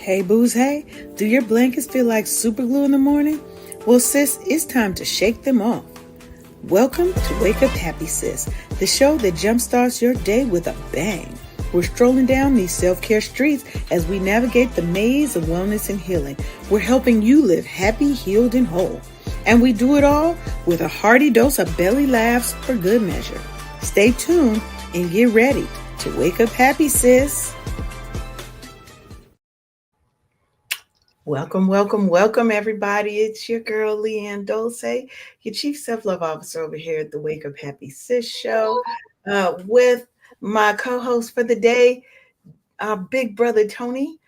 Hey booze, hey, do your blankets feel like super glue in the morning? Well sis, it's time to shake them off. Welcome to Wake Up Happy Sis, the show that jumpstarts your day with a bang. We're strolling down these self-care streets as we navigate the maze of wellness and healing. We're helping you live happy, healed, and whole. And we do it all with a hearty dose of belly laughs for good measure. Stay tuned and get ready to wake up happy, sis. Welcome, everybody. It's your girl, Leanne Dulce, your Chief Self-Love Officer over here at the Wake Up Happy Sis show with my co-host for the day, big brother, Tony.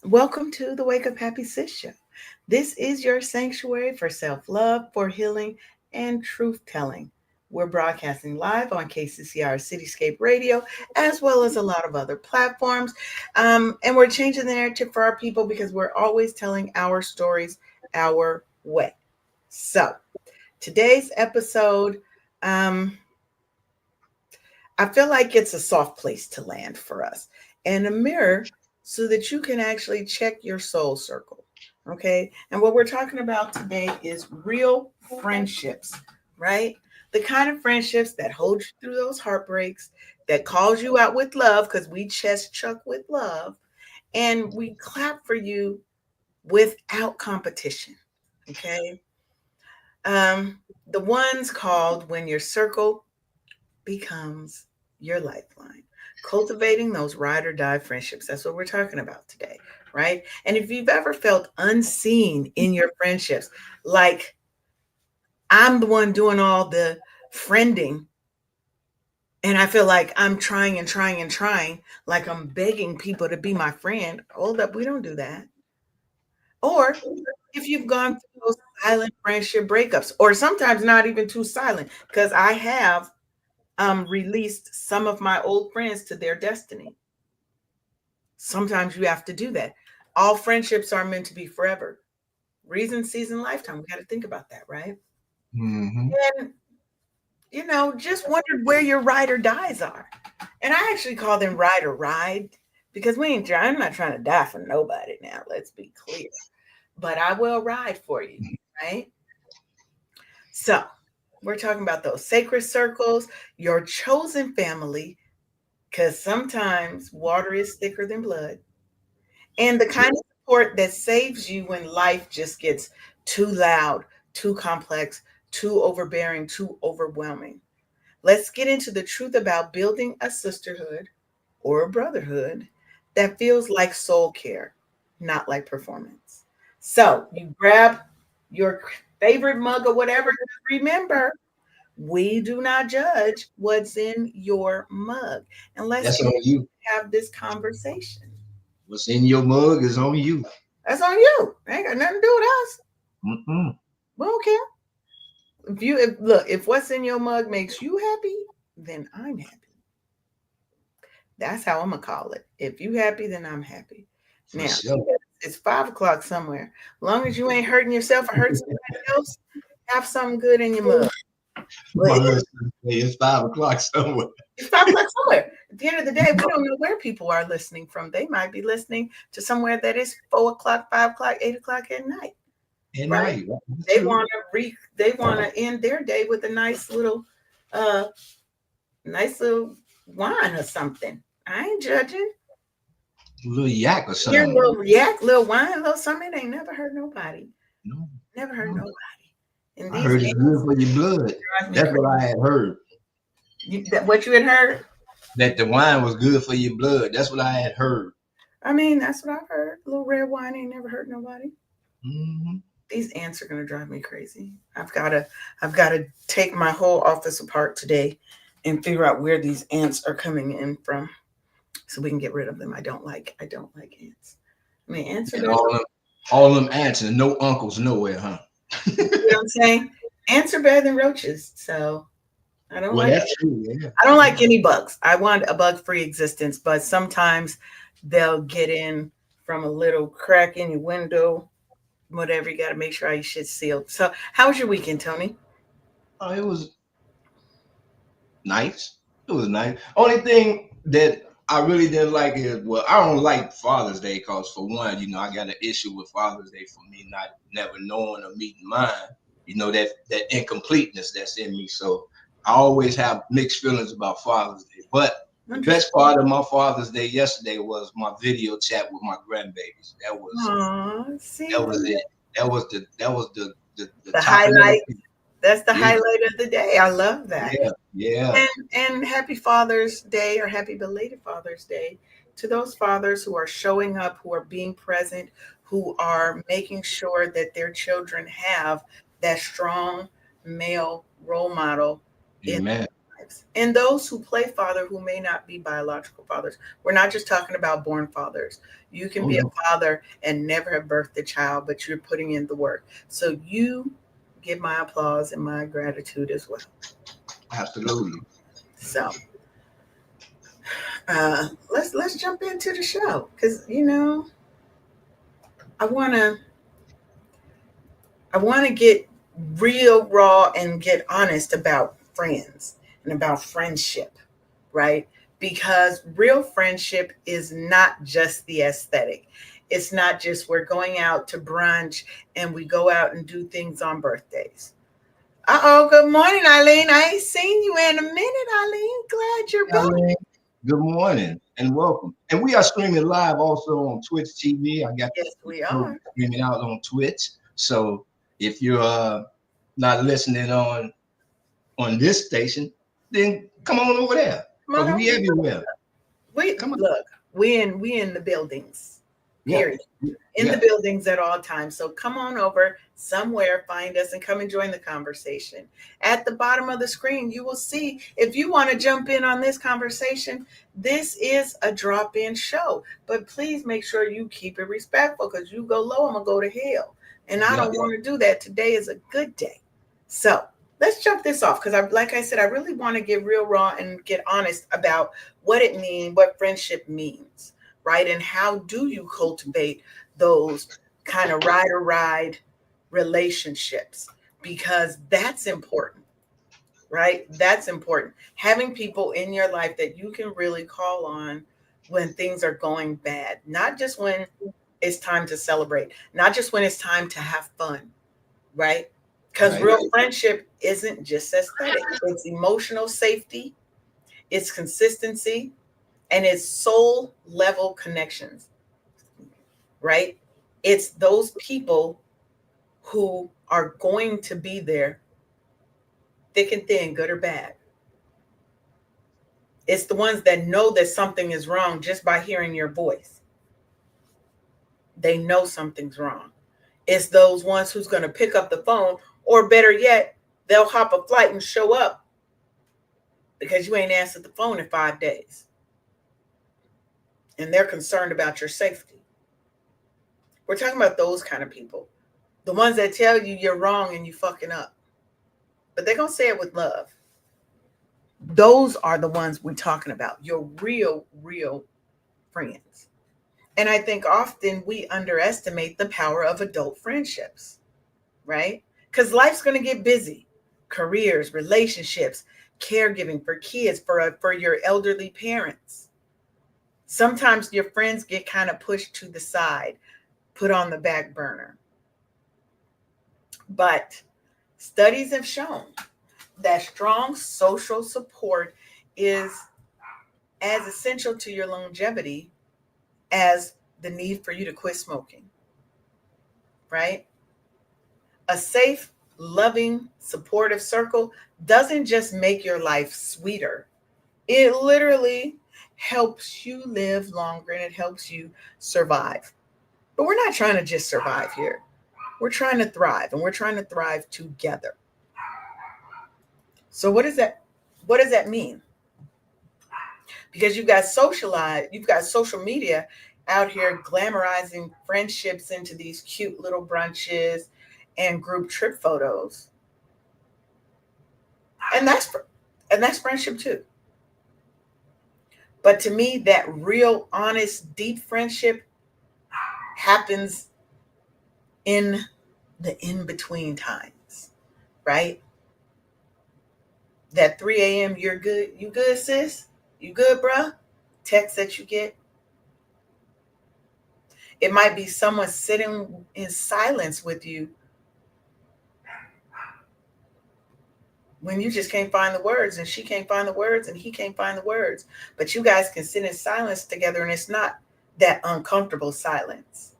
Welcome to the Wake Up Happy Sis show. This is your sanctuary for self-love, for healing, and truth-telling. We're broadcasting live on KCCR Cityscape Radio, as well as a lot of other platforms. And we're changing the narrative for our people because we're always telling our stories our way. So today's episode, I feel like it's a soft place to land for us, and a mirror so that you can actually check your soul circle. Okay. And what we're talking about today is real friendships, right? The kind of friendships that hold you through those heartbreaks, that calls you out with love, because we chest chuck with love, and we clap for you without competition. Okay. The ones called when your circle becomes your lifeline. Cultivating those ride or die friendships. That's what we're talking about today, right? And if you've ever felt unseen in your friendships, like I'm the one doing all the friending, and I feel like I'm trying and trying and trying, like I'm begging people to be my friend. Hold up, we don't do that. Or if you've gone through those silent friendship breakups, or sometimes not even too silent, because I have released some of my old friends to their destiny. Sometimes you have to do that. All friendships are meant to be forever. Reason, season, lifetime. We got to think about that, right? Mm-hmm. And just wondered where your ride or dies are. And I actually call them ride or ride because I'm not trying to die for nobody now. Let's be clear. But I will ride for you, right? So we're talking about those sacred circles, your chosen family, because sometimes water is thicker than blood, and the kind of support that saves you when life just gets too loud, too complex, too overbearing, too overwhelming. Let's get into the truth about building a sisterhood or a brotherhood that feels like soul care, not like performance. So you grab your favorite mug or whatever. Remember, we do not judge what's in your mug. And let's That's on you. have this conversation. What's in your mug is on you. That's on you. Ain't got nothing to do with us. Mm-mm. We don't care. If what's in your mug makes you happy, then I'm happy. That's how I'm gonna call it. If you happy, then I'm happy. For Now sure. it's 5 o'clock somewhere. As long as you ain't hurting yourself or hurting somebody else, have something good in your mug. My But husband say it's 5 o'clock somewhere. it's 5 o'clock somewhere. At the end of the day, we don't know where people are listening from. They might be listening to somewhere that is 4 o'clock, 5 o'clock, 8 o'clock at night. At Right? night. Right? They True. want to they want to end their day with a uh nice little wine or something. I ain't judging. A little yak or Your something. little yak, little wine, little something. It ain't never hurt nobody. No. Never hurt No. nobody. And I these heard it's good for your blood. drive me That's crazy. what I had heard. What you had heard? That the wine was good for your blood. That's what I had heard. I mean, that's what I've heard. A little red wine ain't never hurt nobody. Mm-hmm. These ants are gonna drive me crazy. I've gotta take my whole office apart today and figure out where these ants are coming in from so we can get rid of them. I don't like ants. I mean, ants are And better. all them aunts and no uncles nowhere, huh? You know what I'm saying? Ants are better than roaches. So I don't Well, like that's true. Yeah. I don't like any bugs. I want a bug-free existence, but sometimes they'll get in from a little crack in your window. Whatever, you got to make sure all your shit's sealed. So, how was your weekend, Tony? Oh, it was nice. It was nice. Only thing that I really didn't like it. Well, I don't like Father's Day because, for one, I got an issue with Father's Day for me not never knowing or meeting mine. That incompleteness that's in me. So I always have mixed feelings about Father's Day. But the best part of my Father's Day yesterday was my video chat with my grandbabies. Aww, see, That was it. That was the the top of the highlight. That's the yeah, highlight of the day. I love that. yeah, yeah. And happy Father's Day, or happy belated Father's Day to those fathers who are showing up, who are being present, who are making sure that their children have that strong male role model in Amen. their lives. And those who play father who may not be biological fathers. We're not just talking about born fathers. You can Oh be no, a father and never have birthed a child, but you're putting in the work. So you get my applause and my gratitude as well. absolutely. So let's jump into the show, because I wanna I wanna get real raw and get honest about friends and about friendship, right? Because real friendship is not just the aesthetic. It's not just we're going out to brunch and we go out and do things on birthdays. Uh-oh, good morning, Eileen. I ain't seen you in a minute, Eileen. Glad you're back. Eileen, good morning and welcome. And we are streaming live also on Twitch TV. I got Yes, the we program are. streaming out on Twitch. So if you're not listening on this station, then come on over there Come because on we over. everywhere. We Come on. look, we in the buildings, Yeah. period. In the Yeah. buildings at all times. So come on over somewhere, find us, and come and join the conversation. At the bottom of the screen, you will see if you want to jump in on this conversation. This is a drop-in show, but please make sure you keep it respectful, because you go low, I'm gonna go to hell, and I Yeah. don't want to do that. Today is a good day, so let's jump this off, because like I said, I really want to get real raw and get honest about what it means, what friendship means, right? And how do you cultivate those kind of ride or ride relationships? Because that's important, right? That's important. Having people in your life that you can really call on when things are going bad, not just when it's time to celebrate, not just when it's time to have fun, right? Because Right. real friendship isn't just aesthetic, it's emotional safety, it's consistency, and it's soul level connections, right? It's those people who are going to be there thick and thin, good or bad. It's the ones that know that something is wrong just by hearing your voice. They know something's wrong. It's those ones who's going to pick up the phone, or better yet, they'll hop a flight and show up because you ain't answered the phone in 5 days. And they're concerned about your safety. We're talking about those kind of people. The ones that tell you you're wrong and you fucking up. But they're going to say it with love. Those are the ones we're talking about. Your real friends. And I think often we underestimate the power of adult friendships, right? Because life's going to get busy. Careers, relationships, caregiving for kids, for your elderly parents. Sometimes your friends get kind of pushed to the side, put on the back burner. But studies have shown that strong social support is as essential to your longevity as the need for you to quit smoking, right? A safe, loving, supportive circle doesn't just make your life sweeter, it literally helps you live longer and it helps you survive. But we're not trying to just survive here. We're trying to thrive, and we're trying to thrive together. So what does that mean? Because you've got social media out here glamorizing friendships into these cute little brunches and group trip photos. And that's friendship too. But to me, that real, honest, deep friendship happens in the in between times, right? That 3 a.m., you're good. You good, sis? You good, bruh? text that you get. It might be someone sitting in silence with you when you just can't find the words, and she can't find the words, and he can't find the words. But you guys can sit in silence together, and it's not that uncomfortable silence.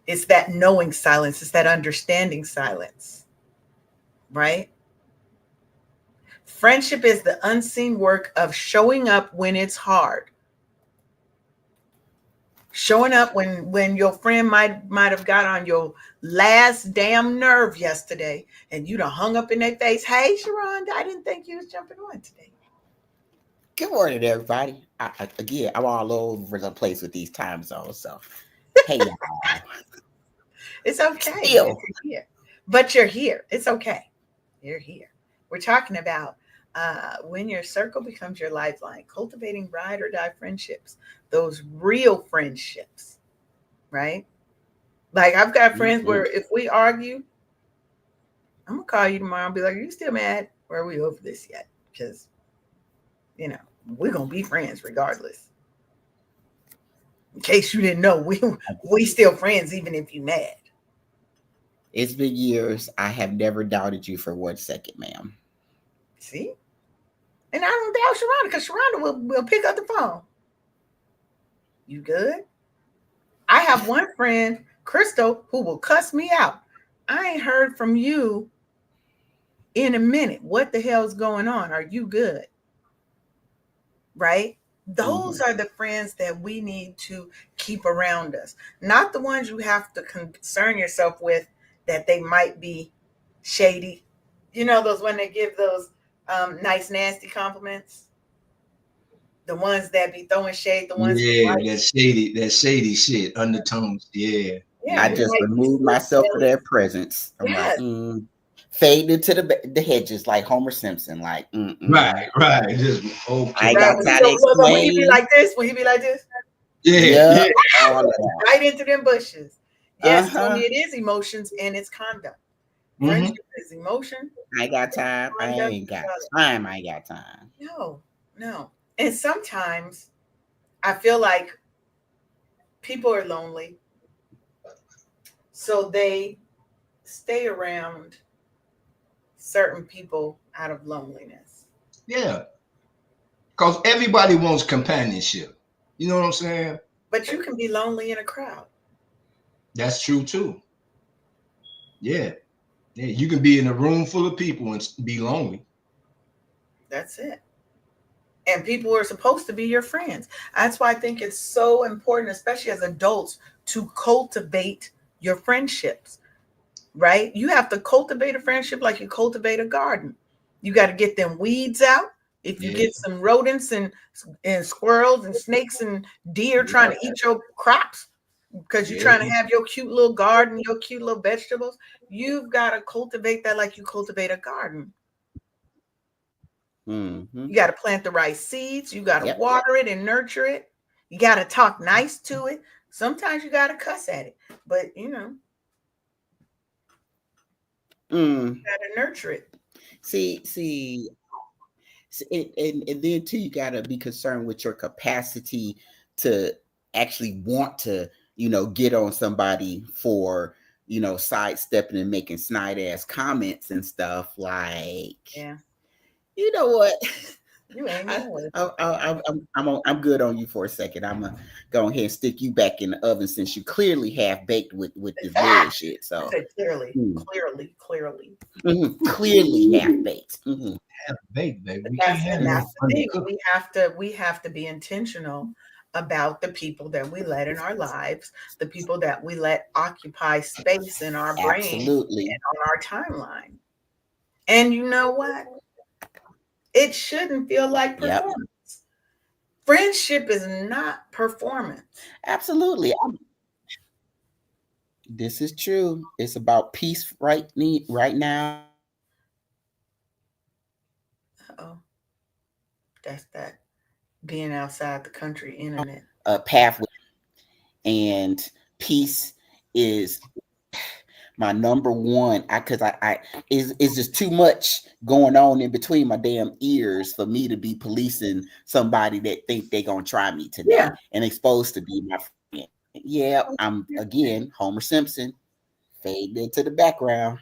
It's that knowing silence, it's that understanding silence, right? Friendship is the unseen work of showing up when it's hard. Showing up when your friend might have got on your last damn nerve yesterday, and you done hung up in their face. Hey, Sharonda, I didn't think you was jumping on today. Good morning, everybody. Again, I'm all over the place with these time zones. So, hey, y'all. It's okay that Still, you're here, but you're here. It's okay. You're here. We're talking about when your circle becomes your lifeline, cultivating ride or die friendships, those real friendships, right? Like I've got friends mm-hmm. where if we argue, I'm gonna call you tomorrow and be like, "Are you still mad? Or are we over this yet?" Because you know we're gonna be friends regardless. In case you didn't know, we still friends even if you mad. It's been years. I have never doubted you for 1 second, ma'am. See, and I don't doubt Sharonda because Sharonda will pick up the phone. You good? I have one friend, Crystal, who will cuss me out. I ain't heard from you in a minute. What the hell's going on? Are you good? Right? Mm-hmm. Those are the friends that we need to keep around us, not the ones you have to concern yourself with that they might be shady. You know, those when they give those nice, nasty compliments, the ones that be throwing shade, the ones who Yeah, like, that shady shit, undertones. Yeah, yeah, I yeah. who just might be removed so myself from their jealous. presence. I'm like, Yes, fade into the hedges like Homer Simpson. Like, Right, right. Just I ain't okay. right. got When he time to go, when he be explain. like this, when he be like this, Yeah, Yeah, yeah. all of that. right into them bushes. Uh Yes, huh. Tony, it is emotions and it's conduct. Mm-hmm. Friendship is emotion, I ain't got time. I conduct ain't is got other. time. I ain't got time. No, no. And sometimes I feel like people are lonely, so they stay around certain people out of loneliness. Yeah, because everybody wants companionship. You know what I'm saying? But you can be lonely in a crowd. That's true too. Yeah, yeah. You can be in a room full of people and be lonely. That's it. And people are supposed to be your friends. That's why I think it's so important, especially as adults, to cultivate your friendships, right? You have to cultivate a friendship like you cultivate a garden. You got to get them weeds out. If you Yeah, get some rodents and squirrels and snakes and deer trying yeah, to eat your crops because you're yeah. trying to have your cute little garden, your cute little vegetables, you've got to cultivate that like you cultivate a garden. Mm-hmm. You got to plant the right seeds. You got to Yep. water it and nurture it. You got to talk nice to it. Sometimes you got to cuss at it, but Mm. got to nurture it. See, and then too, you gotta be concerned with your capacity to actually want to, get on somebody for, sidestepping and making snide ass comments and stuff. Like, Yeah, you know what? you ain't know I'm good on you for a second. I'm gonna go ahead and stick you back in the oven since you clearly half baked with this it. bullshit. I So said clearly, mm, clearly, clearly. clearly half baked. Have a baby, baby. But We can't have that's no the thing. undercooked. We have to be intentional about the people that we let in our lives, the people that we let occupy space in our brain Absolutely. and on our timeline. And you know what? It shouldn't feel like Yep. performance. Friendship is not performance. Absolutely. This is true. It's about peace right now. Oh, that's that being outside the country internet. Pathway and peace is my number one. I is just too much going on in between my damn ears for me to be policing somebody that think they gonna try me Yeah. today and exposed to be my friend. Yeah, I'm again Homer Simpson, fade into the background.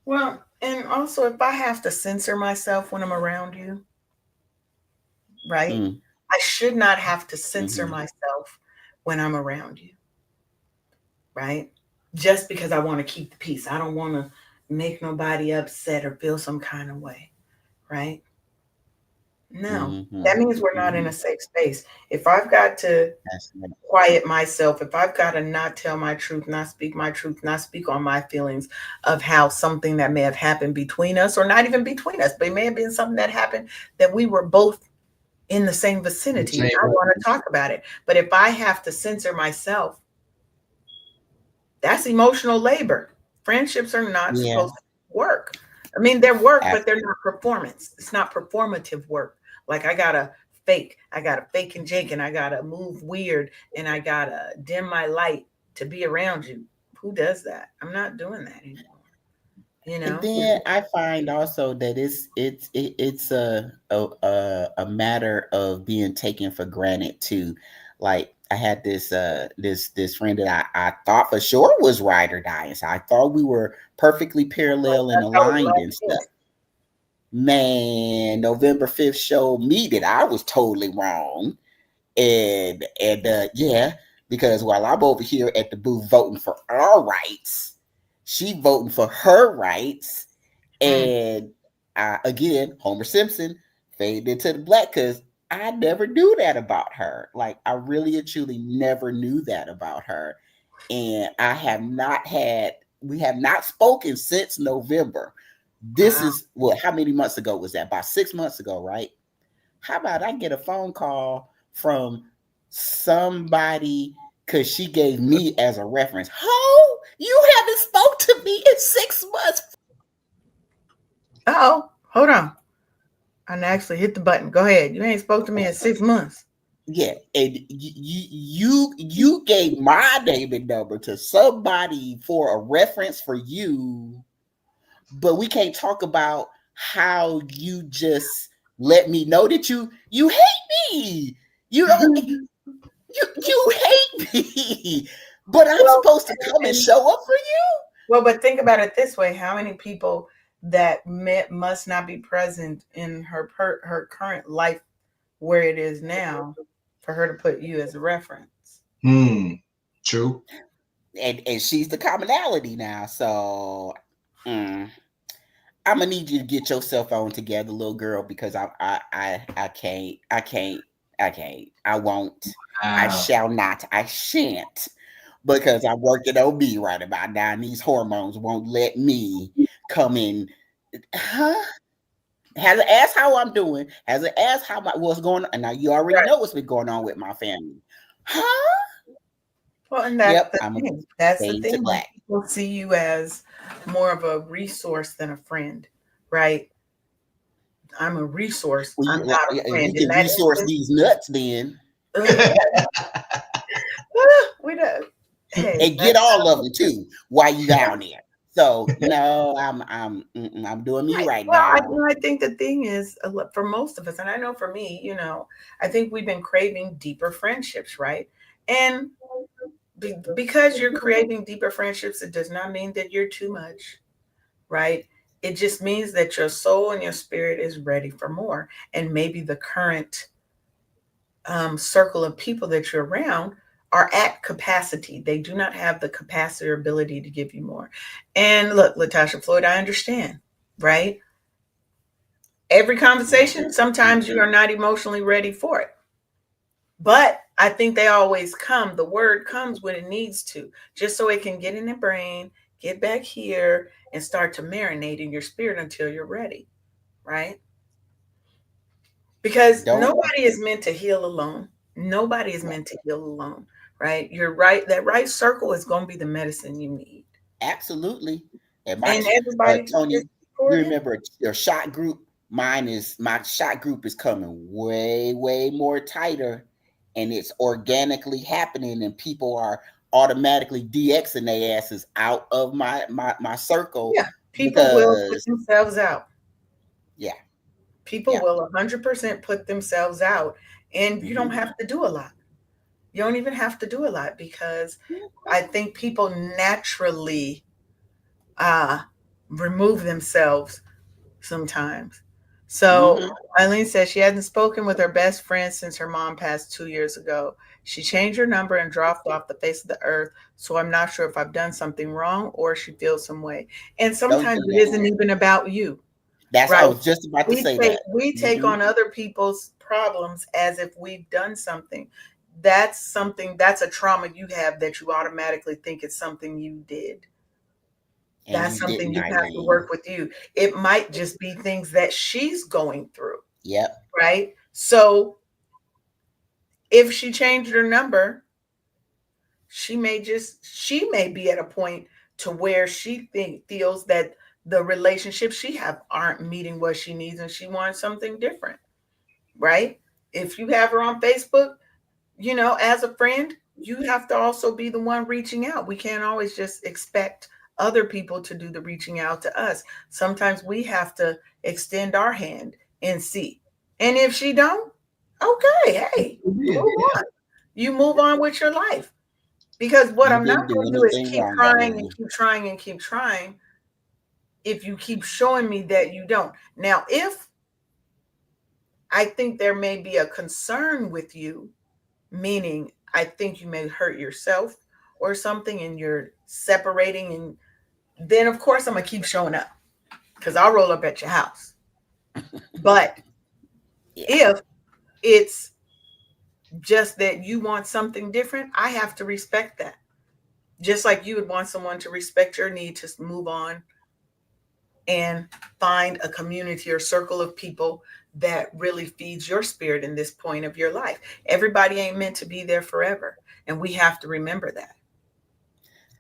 Well, and also if I have to censor myself when I'm around you, right? Mm, I should not have to censor mm-hmm, myself when I'm around you, right? Just because I want to keep the peace. I don't want to make nobody upset or feel some kind of way, right? No. mm-hmm, That means we're not in mm-hmm. a safe space. If I've got to That's right. quiet myself, if I've got to not tell my truth, not speak my truth, not speak on my feelings of how something that may have happened between us, or not even between us, but it may have been something that happened that we were both in the same The vicinity. same I way. want to talk about it. But if I have to censor myself, that's emotional labor. Friendships are not Yeah, supposed to work. I mean, they're work, but they're absolutely. not performance. It's not performative work. Like I gotta fake and jake, and I gotta move weird, and I gotta dim my light to be around you. Who does that? I'm not doing that anymore. You And know? then I find also that it's a matter of being taken for granted too. Like I had this friend that I thought for sure was ride or die, and so I thought we were perfectly parallel and That's how aligned life and is. stuff. Man, November 5th showed me that I was totally wrong, and yeah, because while I'm over here at the booth voting for our rights, she voting for her rights, Mm. and again, Homer Simpson faded into the black because I never knew that about her. Like I really and truly never knew that about her, and we have not spoken since November. This Wow. is what? How many months ago was that? About 6 months ago, right? How about I get a phone call from somebody because she gave me as a reference? Ho, you haven't spoke to me in 6 months. Oh, hold on. I actually hit the button. Go ahead. You ain't spoke to me in 6 months. Yeah, and you gave my name and number to somebody for a reference for you, but we can't talk about how you just let me know that you hate me. You don't you hate me, but I'm Well, supposed to come and and show up for you. well, but think about it this way: how many people that must not be present in her current life where it is now for her to put you as a reference? Hmm. True. And she's the commonality now. So mm, I'm gonna need you to get your cell phone together, little girl, because I won't, I Wow. shall not, I shan't, because I'm working on me right about now, and these hormones won't let me come in. Huh? Hasn't asked how I'm doing. Hasn't asked what's going on. And now you already Right. know what's been going on with my family. Huh? Well, and that's Yep, the I'm a thing. That's the fade to thing. When black. people see you as more of a resource than a friend, right? I'm a resource. Well, I'm not a we friend. In can that resource instance, these nuts then we don't. Hey, and get that's all of them too while you down there. So no, I'm doing me right. right Well, now. I think the thing is, for most of us, and I know for me, I think we've been craving deeper friendships, right? And because you're craving deeper friendships, it does not mean that you're too much, right? It just means that your soul and your spirit is ready for more. And maybe the current circle of people that you're around are at capacity. They do not have the capacity or ability to give you more. And look, Latasha Floyd, I understand, right? Every conversation, sometimes you are not emotionally ready for it. But I think they always come. The word comes when it needs to, just so it can get in the brain, get back here, and start to marinate in your spirit until you're ready, right? Because Don't nobody is meant to heal alone. Nobody is meant to heal alone, right? You're right. That right circle is going to be the medicine you need. absolutely. And And everybody Tony, just you pour it in. remember your shot group? My shot group is coming way more tighter, and it's organically happening, and people are automatically DXing their asses out of my circle. Yeah, people will put Because themselves out. yeah, People will 100% put themselves out, and you don't Mhm. have to do a lot. You don't even have to do a lot, because I think people naturally remove themselves sometimes. So Mhm. Eileen says she hasn't spoken with her best friend since her mom passed 2 years ago. She changed her number and dropped off the face of the earth. So I'm not sure if I've done something wrong or she feels some way. And Don't sometimes do it that. isn't even about you, That's I right? was just about to We say take that. we take Mhm. on other people's problems as if we've done something. That's a trauma you have, that you automatically think it's something you did. And That's you something didn't, you have to Eileen. work with you. It might just be things that she's going through, Yep. right? So if she changed her number, she may be at a point to where feels that the relationships she have aren't meeting what she needs, and she wants something different, right? If you have her on Facebook, as a friend, you have to also be the one reaching out. We can't always just expect other people to do the reaching out to us. Sometimes we have to extend our hand and see. And if she don't, okay, hey, Yeah, move yeah. on. You move on with your life. Because what You I'm not didn't do going to do is anything keep wrong, trying and Eileen. keep trying and keep trying if you keep showing me that you don't. Now, if I think there may be a concern with you, meaning I think you may hurt yourself or something and you're separating, and then of course I'm gonna keep showing up, because I'll roll up at your house. But Yeah. if it's just that you want something different, I have to respect that. Just like you would want someone to respect your need to move on and find a community or circle of people that really feeds your spirit in this point of your life. Everybody ain't meant to be there forever, and we have to remember that.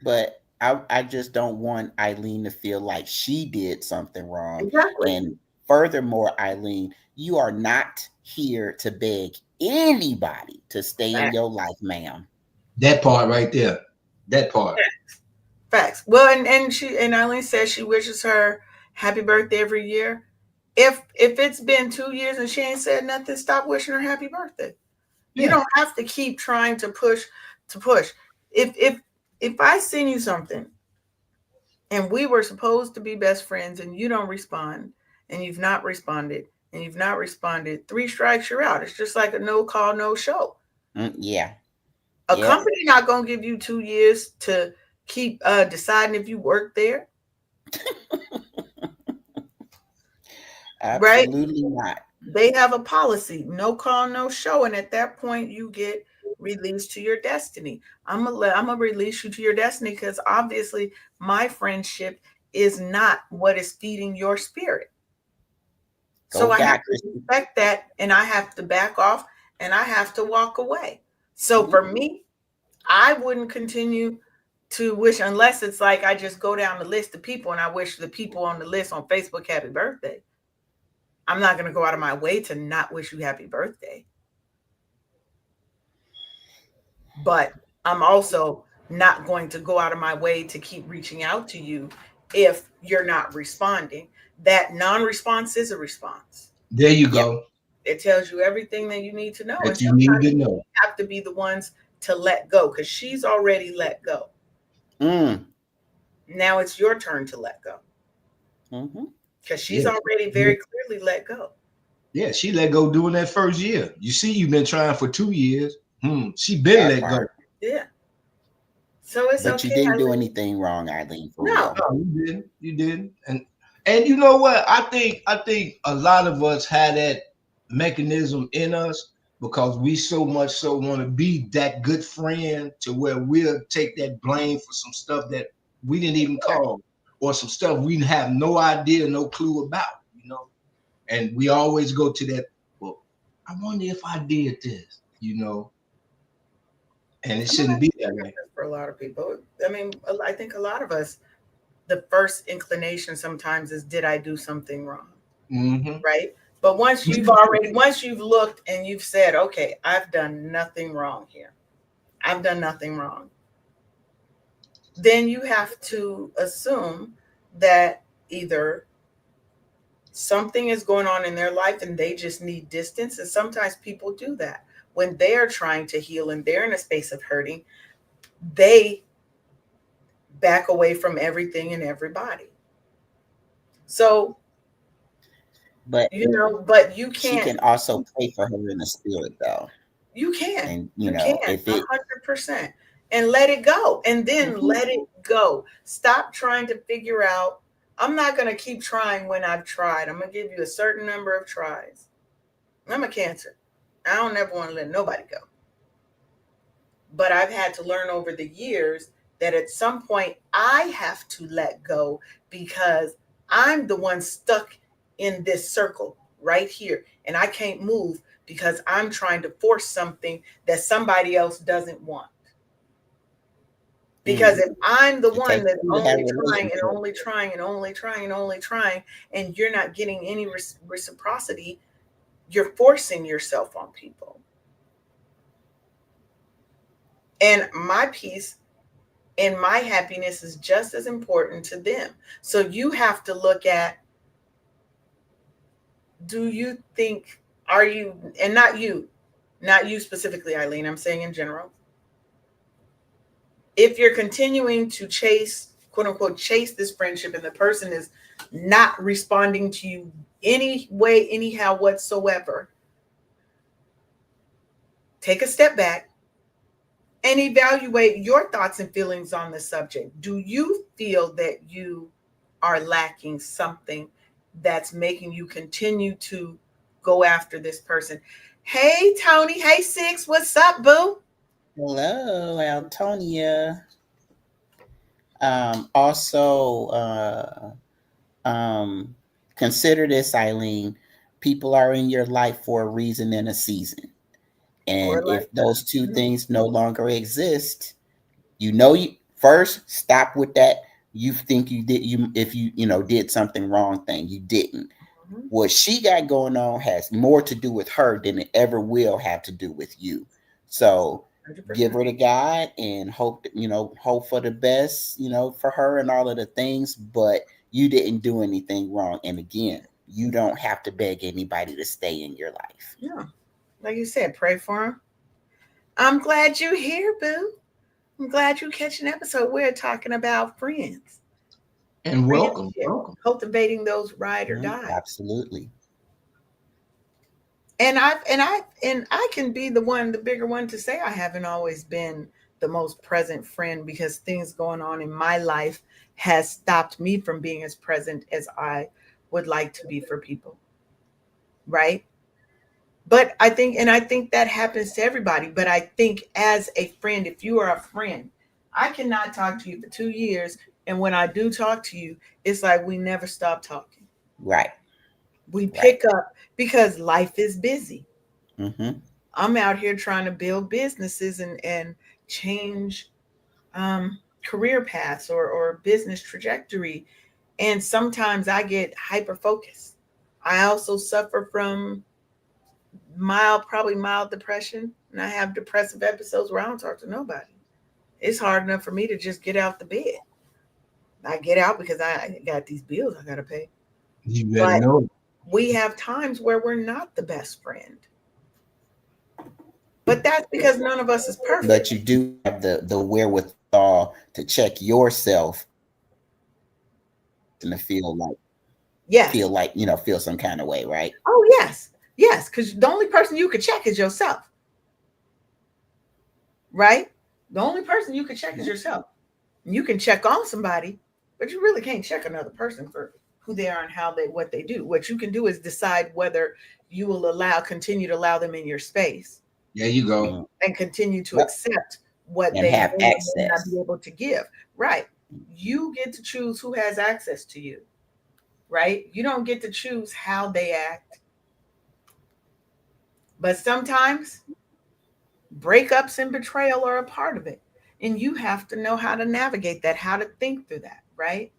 But I just don't want Eileen to feel like she did something wrong. Exactly. And furthermore, Eileen, you are not here to beg anybody to stay in your life, ma'am. That part right there. That part. Facts. Well, and Eileen says she wishes her happy birthday every year. If it's been 2 years and she ain't said nothing, stop wishing her happy birthday. You Yeah. don't have to keep trying to push. If I send you something and we were supposed to be best friends and you don't respond, and you've not responded, and you've not responded, 3 strikes, you're out. It's just like a no call, no show. Yeah. A Yep. company not gonna give you 2 years to keep deciding if you work there, right? Absolutely not. They have a policy, no call, no show, and at that point you get released to your destiny. I'm gonna release you to your destiny, because obviously my friendship is not what is feeding your spirit. Go So I have back. to respect that, and I have to back off, and I have to walk away. So for me, I wouldn't continue to wish, unless it's like I just go down the list of people and I wish the people on the list on Facebook happy birthday. I'm not going to go out of my way to not wish you happy birthday. But I'm also not going to go out of my way to keep reaching out to you if you're not responding. That non-response is a response. There you Yep. go. It tells you everything that you need to know. And That you need sometimes to you know. have to be the ones to let go, because she's already let go. Mm. Now it's your turn to let go, Mm-hmm. because she's Yeah. already very clearly let go. Yeah, she let go during that first year. You see, you've been trying for 2 years. She been That let go. part. Yeah. So it's But you okay, didn't do Eileen. anything wrong, Eileen, for No. real. No, you didn't. You didn't. And you know what? I think a lot of us had that mechanism in us because we so much so want to be that good friend to where we'll take that blame for some stuff that we didn't even call, or some stuff we have no idea, no clue about. And we always go to that, well, I wonder if I did this. And it I mean, I shouldn't be think that that way. happens for a lot of people. I mean, I think a lot of us, the first inclination sometimes is, did I do something wrong? Mm-hmm. Right? But once you've looked and you've said, okay, I've done nothing wrong here. I've done nothing wrong. then you have to assume that either something is going on in their life and they just need distance. And sometimes people do that when they are trying to heal and they're in a space of hurting, they back away from everything and everybody. So, But but you she can't, can also pray for her in the spirit, though. you can, And you can, if it 100%, and let it go. And then Mhm. let it go. Stop trying to figure out, I'm not going to keep trying when I've tried. I'm going to give you a certain number of tries. I'm a Cancer. I don't ever want to let nobody go. But I've had to learn over the years that at some point I have to let go because I'm the one stuck in this circle right here and I can't move because I'm trying to force something that somebody else doesn't want. Because if I'm the it one takes that's two to have a only trying and relationship. only trying and only trying and only trying, and you're not getting any reciprocity, you're forcing yourself on people. And my peace and my happiness is just as important to them. So you have to look at, do you think, are you, and not you specifically, Eileen, I'm saying in general, if you're continuing to chase, quote unquote, chase this friendship and the person is not responding to you any way, anyhow, whatsoever, take a step back and evaluate your thoughts and feelings on the subject. Do you feel that you are lacking something that's making you continue to go after this person? Hey, Tony. Hey, Six. What's up, boo? Hello, Antonia. Also, consider this, Eileen. People are in your life for a reason and a season. Or And like if those two that. things no longer exist, you first stop with that. You think you did you if did something wrong thing. You didn't. Mhm. What she got going on has more to do with her than it ever will have to do with you. So give 100%. her to God and hope for the best, for her and all of the things, but you didn't do anything wrong. And again, you don't have to beg anybody to stay in your life. Yeah. Like you said, pray for him. I'm glad you're here, boo. I'm glad you catch an episode. We're talking about friends, And welcome, friendship, welcome. cultivating those ride or Mhm, die. absolutely. And I can be the one, the bigger one, to say I haven't always been the most present friend because things going on in my life has stopped me from being as present as I would like to be for people, right? But I think that happens to everybody. But I think as a friend, if you are a friend, I cannot talk to you for 2 years. And when I do talk to you, it's like we never stop talking. Right, We right. pick up because life is busy. Hmm. I'm out here trying to build businesses and change career paths or business trajectory. And sometimes I get hyper focused. I also suffer from probably mild depression. And I have depressive episodes where I don't talk to nobody. It's hard enough for me to just get out the bed. I get out because I got these bills I got to pay. You better But know. we have times where we're not the best friend. But that's because none of us is But perfect. you do have the wherewithal to check yourself and to Yes. feel some kind of way, right? Oh, yes. Yes. Because the only person you could check is yourself, right? The only person you can check is yourself. You can check on somebody, but you really can't check another person for who they are and what they do. What you can do is decide whether you will continue to allow them in your space There you go. Mm. and continue to Yep. accept what And they have may or may not be access. able to give. Right. You get to choose who has access to you, right? You don't get to choose how they act. But sometimes breakups and betrayal are a part of it. And you have to know how to navigate that, how to think through that, right?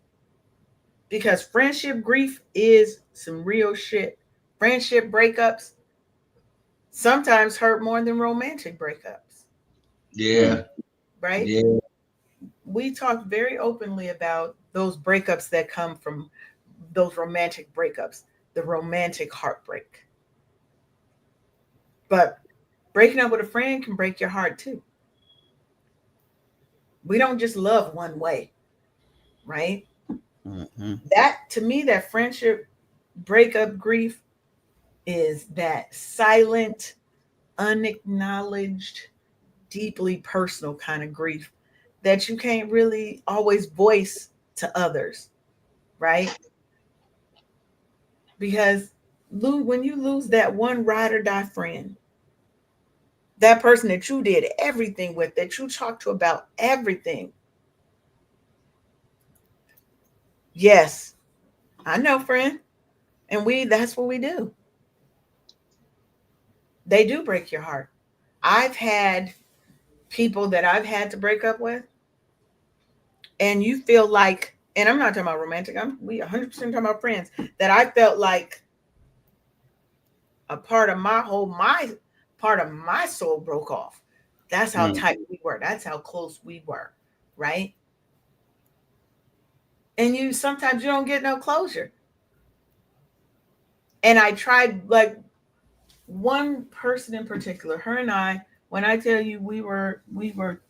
Because friendship grief is some real shit. Friendship breakups sometimes hurt more than romantic breakups, Yeah, Mm. right? yeah. we talked very openly about those breakups that come from those romantic breakups, the romantic heartbreak. But breaking up with a friend can break your heart too. We don't just love one way, right? Mm-hmm. That to me, that friendship breakup grief is that silent, unacknowledged, deeply personal kind of grief that you can't really always voice to others, right? Because when you lose that one ride or die friend, that person that you did everything with, that you talked to about everything. Yes, I know, friend. And that's what we do. They do break your heart. I've had people that I've had to break up with, and you feel like, and I'm not talking about romantic, we 100% talking about friends, that I felt like a part of my part of my soul broke off. That's how tight we were. That's how close we were, right? And you sometimes you don't get no closure. And I tried, like, one person in particular, her and I, when I tell you we were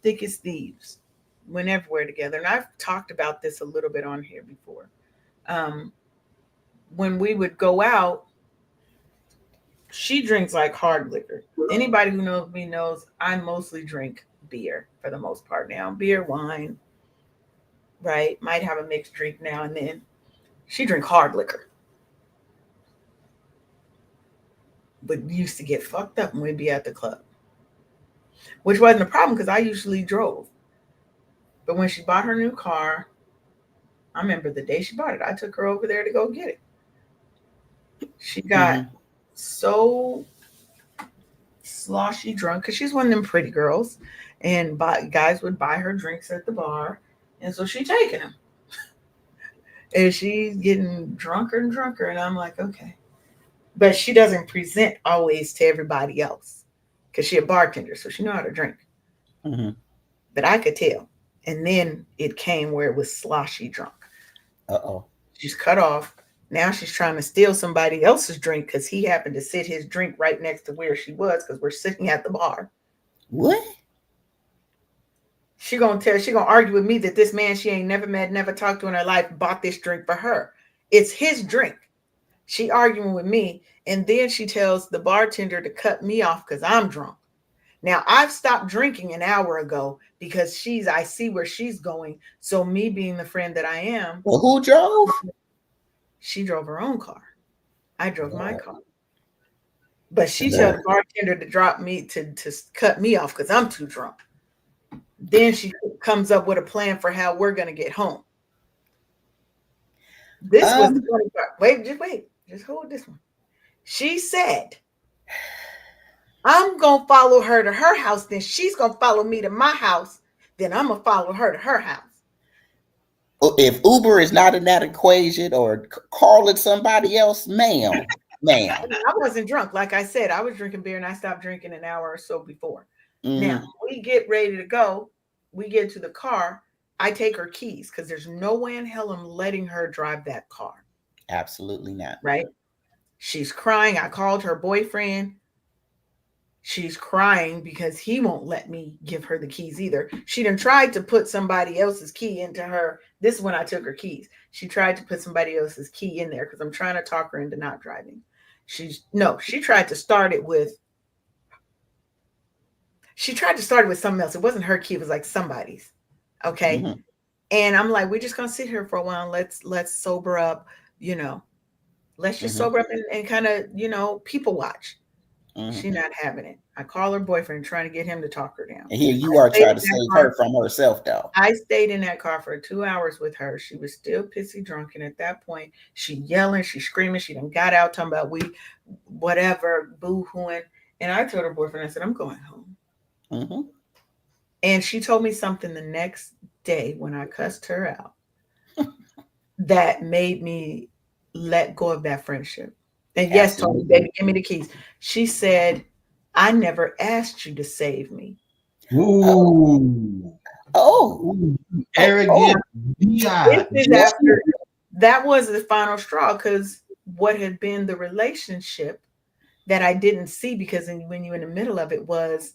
thick as thieves, went everywhere together. And I've talked about this a little bit on here before. When we would go out, she drinks like hard liquor. Anybody who knows me knows I mostly drink beer for the most part now. Beer, wine, right? Might have a mixed drink now and then. She drink hard liquor. But used to get fucked up when we'd be at the club. Which wasn't a problem because I usually drove. But when she bought her new car, I remember the day she bought it, I took her over there to go get it. She got so sloshy drunk because she's one of them pretty girls, and guys would buy her drinks at the bar, and so she taking them, and she's getting drunker and drunker, and I'm like, okay, but she doesn't present always to everybody else because she a bartender, so she know how to drink. But I could tell, and then it came where it was sloshy drunk. She's cut off. Now she's trying to steal somebody else's drink because he happened to sit his drink right next to where she was because we're sitting at the bar. What? She gonna argue with me that this man she ain't never met, never talked to in her life bought this drink for her. It's his drink. She arguing with me, and then she tells the bartender to cut me off because I'm drunk. Now I've stopped drinking an hour ago because I see where she's going. So me being the friend that I am. Well, who drove? She drove her own car. I drove my car. But she told the bartender to drop me to cut me off because I'm too drunk. Then she comes up with a plan for how we're gonna get home. This was the funny part. Just hold this one. She said, I'm gonna follow her to her house, then she's gonna follow me to my house, then I'm gonna follow her to her house. If Uber is not in that equation, or calling somebody else, ma'am. I wasn't drunk. Like I said, I was drinking beer and I stopped drinking an hour or so before. Now, we get ready to go. We get to the car. I take her keys because there's no way in hell I'm letting her drive that car. Absolutely not. Right? She's crying. I called her boyfriend. She's crying because he won't let me give her the keys either. She done tried to put somebody else's key into her. This is when I took her keys. She tried to put somebody else's key in there because I'm trying to talk her into not driving. She tried to start it with something else. It wasn't her key. It was like somebody's. Okay. And I'm like, we're just going to sit here for a while. Let's sober up, let's just sober up and kind of, people watch. She's not having it. I call her boyfriend trying to get him to talk her down. And here you are trying to save her from herself, though. I stayed in that car for 2 hours with her. She was still pissy drunk. And at that point, she yelling, she screaming. She done got out talking about whatever, boo-hooing. And I told her boyfriend, I said, I'm going home. And she told me something the next day when I cussed her out that made me let go of that friendship. And yes, Tony, baby, give me the keys. She said, I never asked you to save me. Ooh. Oh. arrogant, This is just after that was the final straw, because what had been the relationship that I didn't see, because when you're in the middle of it, was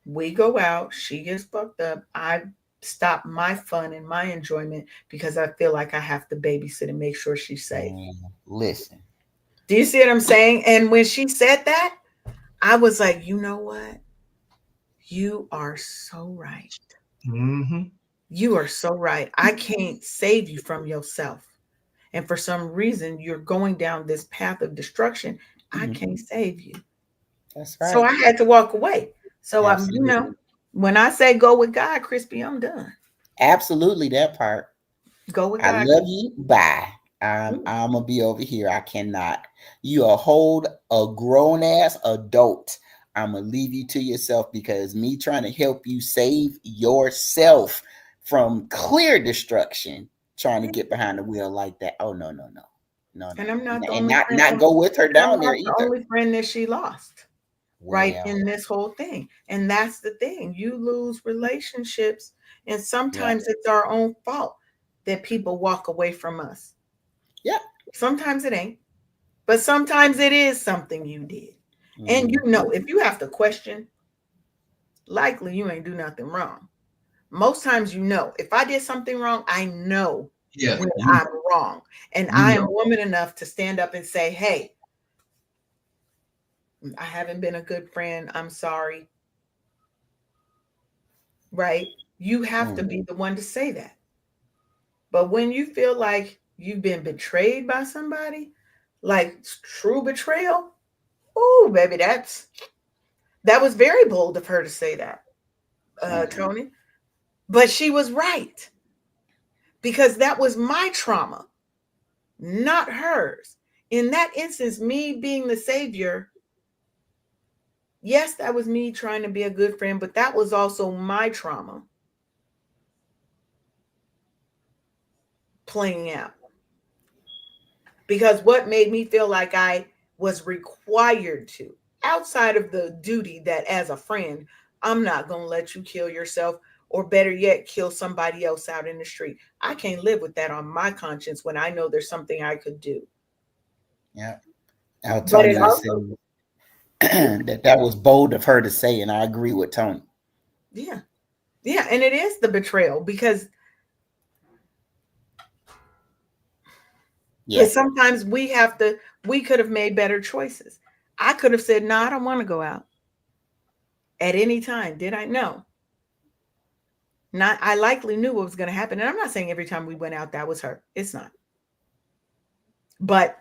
we go out, she gets fucked up, I stop my fun and my enjoyment because I feel like I have to babysit and make sure she's safe. Listen. Do you see what I'm saying? And when she said that, I was like, you know what? You are so right. Mm-hmm. You are so right. I can't save you from yourself. And for some reason, you're going down this path of destruction. I can't save you. That's So right. I had to walk away. So Absolutely. when I say go with God, Crispy, I'm done. Absolutely, that part. Go with I God. love you. Bye. I'm gonna be over here. I cannot. You hold a grown ass adult. I'm gonna leave you to yourself, because me trying to help you save yourself from clear destruction, trying to get behind the wheel like that. Oh no, no, no, no, And I'm not no, the and only friend. not go with her And I'm down there not the either. only friend that she lost, right, Well, in this whole thing. And that's the thing. You lose relationships, and yeah, sometimes it's our own fault that people walk away from us. yeah. Sometimes it ain't, but sometimes it is something you did. And if you have to question, likely you ain't do nothing wrong. Most times, if I did something wrong, I know Yeah, when I'm wrong. And you I am know. woman enough to stand up and say, hey, I haven't been a good friend. I'm sorry. Right? You have to be the one to say that. But when you feel like you've been betrayed by somebody, like true betrayal, oh, baby, that was very bold of her to say that, Tony. But she was right, because that was my trauma, not hers. In that instance, me being the savior, yes, that was me trying to be a good friend, but that was also my trauma playing out. Because what made me feel like I was required to, outside of the duty that as a friend, I'm not going to let you kill yourself, or better yet, kill somebody else out in the street. I can't live with that on my conscience when I know there's something I could do. Yeah. But it Tony is also, saying that was bold of her to say, and I agree with Tony. yeah. Yeah, and it is the betrayal, because sometimes we could have made better choices. I could have said, no, I don't want to go out at any time. Did I? No. Not, I likely knew what was going to happen. And I'm not saying every time we went out, that was her. It's not. But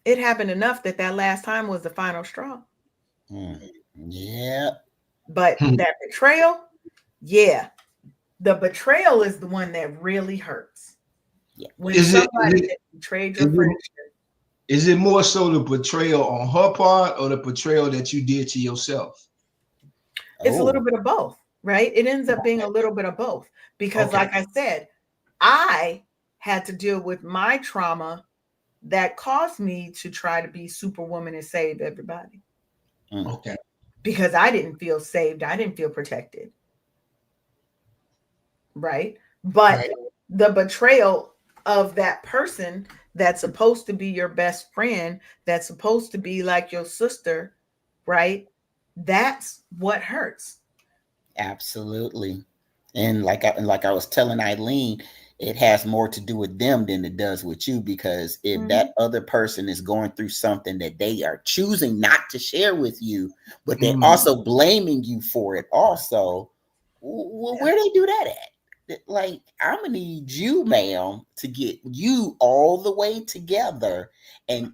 it happened enough that last time was the final straw. Yeah. But that betrayal, yeah. The betrayal is the one that really hurts. Yeah. When somebody betrayed your friendship. Is it more so the betrayal on her part, or the betrayal that you did to yourself? It's a little bit of both, right? It ends up being a little bit of both, because like I said, I had to deal with my trauma that caused me to try to be superwoman and save everybody. Okay. Because I didn't feel saved. I didn't feel protected. Right? But the betrayal of that person that's supposed to be your best friend, that's supposed to be like your sister, right? That's what hurts. Absolutely. And like I was telling Eileen, it has more to do with them than it does with you, because if that other person is going through something that they are choosing not to share with you, but they're also blaming you for it also, where they do that at? Like, I'm gonna need you, ma'am, to get you all the way together and